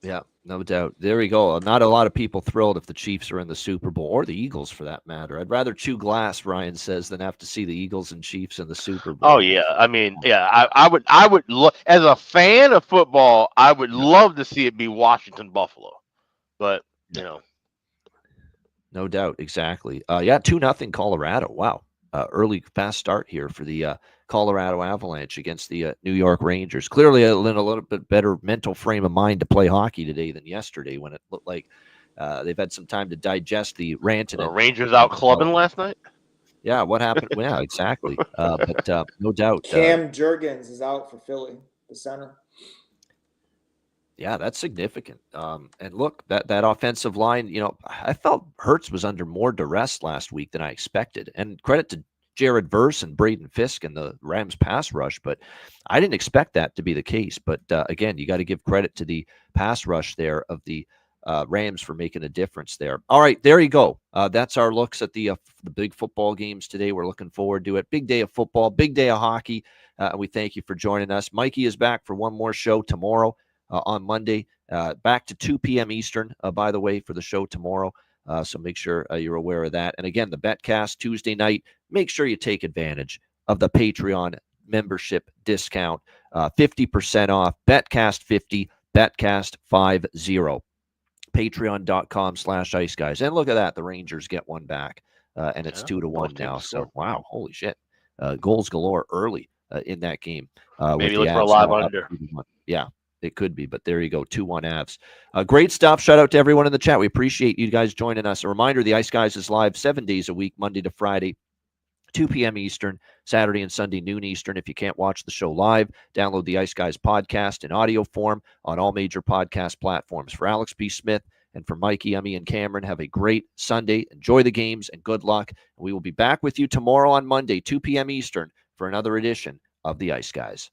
Yeah, no doubt. There we go. Not a lot of people thrilled if the Chiefs are in the Super Bowl, or the Eagles for that matter. I'd rather chew glass, Ryan says, than have to see the Eagles and Chiefs in the Super Bowl. Oh yeah, I mean, yeah, I would as a fan of football, I would love to see it be Washington Buffalo, but you know, no doubt, exactly. 2-0 Colorado. Wow, early fast start here for the Colorado Avalanche against the New York Rangers. Clearly in a little bit better mental frame of mind to play hockey today than yesterday when it looked like they've had some time to digest the rant. The Rangers out clubbing last night. Yeah, what happened? Yeah, exactly. But no doubt. Cam Jurgens is out for Philly, the center. Yeah, that's significant. And look, that offensive line, I felt Hurts was under more duress last week than I expected. And credit to Jared Verse and Braden Fisk and the Rams pass rush, but I didn't expect that to be the case. But again, you got to give credit to the pass rush there of the Rams for making a difference there. All right, there you go. That's our looks at the big football games today. We're looking forward to it. Big day of football, big day of hockey. We thank you for joining us. Mikey is back for one more show tomorrow on Monday, back to 2 p.m. Eastern, by the way, for the show tomorrow. So make sure you're aware of that. And again, the Betcast Tuesday night, make sure you take advantage of the Patreon membership discount. 50% off, Betcast 50, Betcast 50. Patreon.com/Ice Guys. And look at that. The Rangers get one back. And it's 2-1 now. So, wow, holy shit. Goals galore early in that game. Maybe look for a live under. Yeah. It could be, but there you go. 2-1 Avs. Great stuff. Shout out to everyone in the chat. We appreciate you guys joining us. A reminder, the Ice Guys is live 7 days a week, Monday to Friday, 2 p.m. Eastern, Saturday and Sunday, noon Eastern. If you can't watch the show live, download the Ice Guys podcast in audio form on all major podcast platforms. For Alex B. Smith and for Mikey, Emmy, and Cameron, have a great Sunday. Enjoy the games and good luck. We will be back with you tomorrow on Monday, 2 p.m. Eastern, for another edition of the Ice Guys.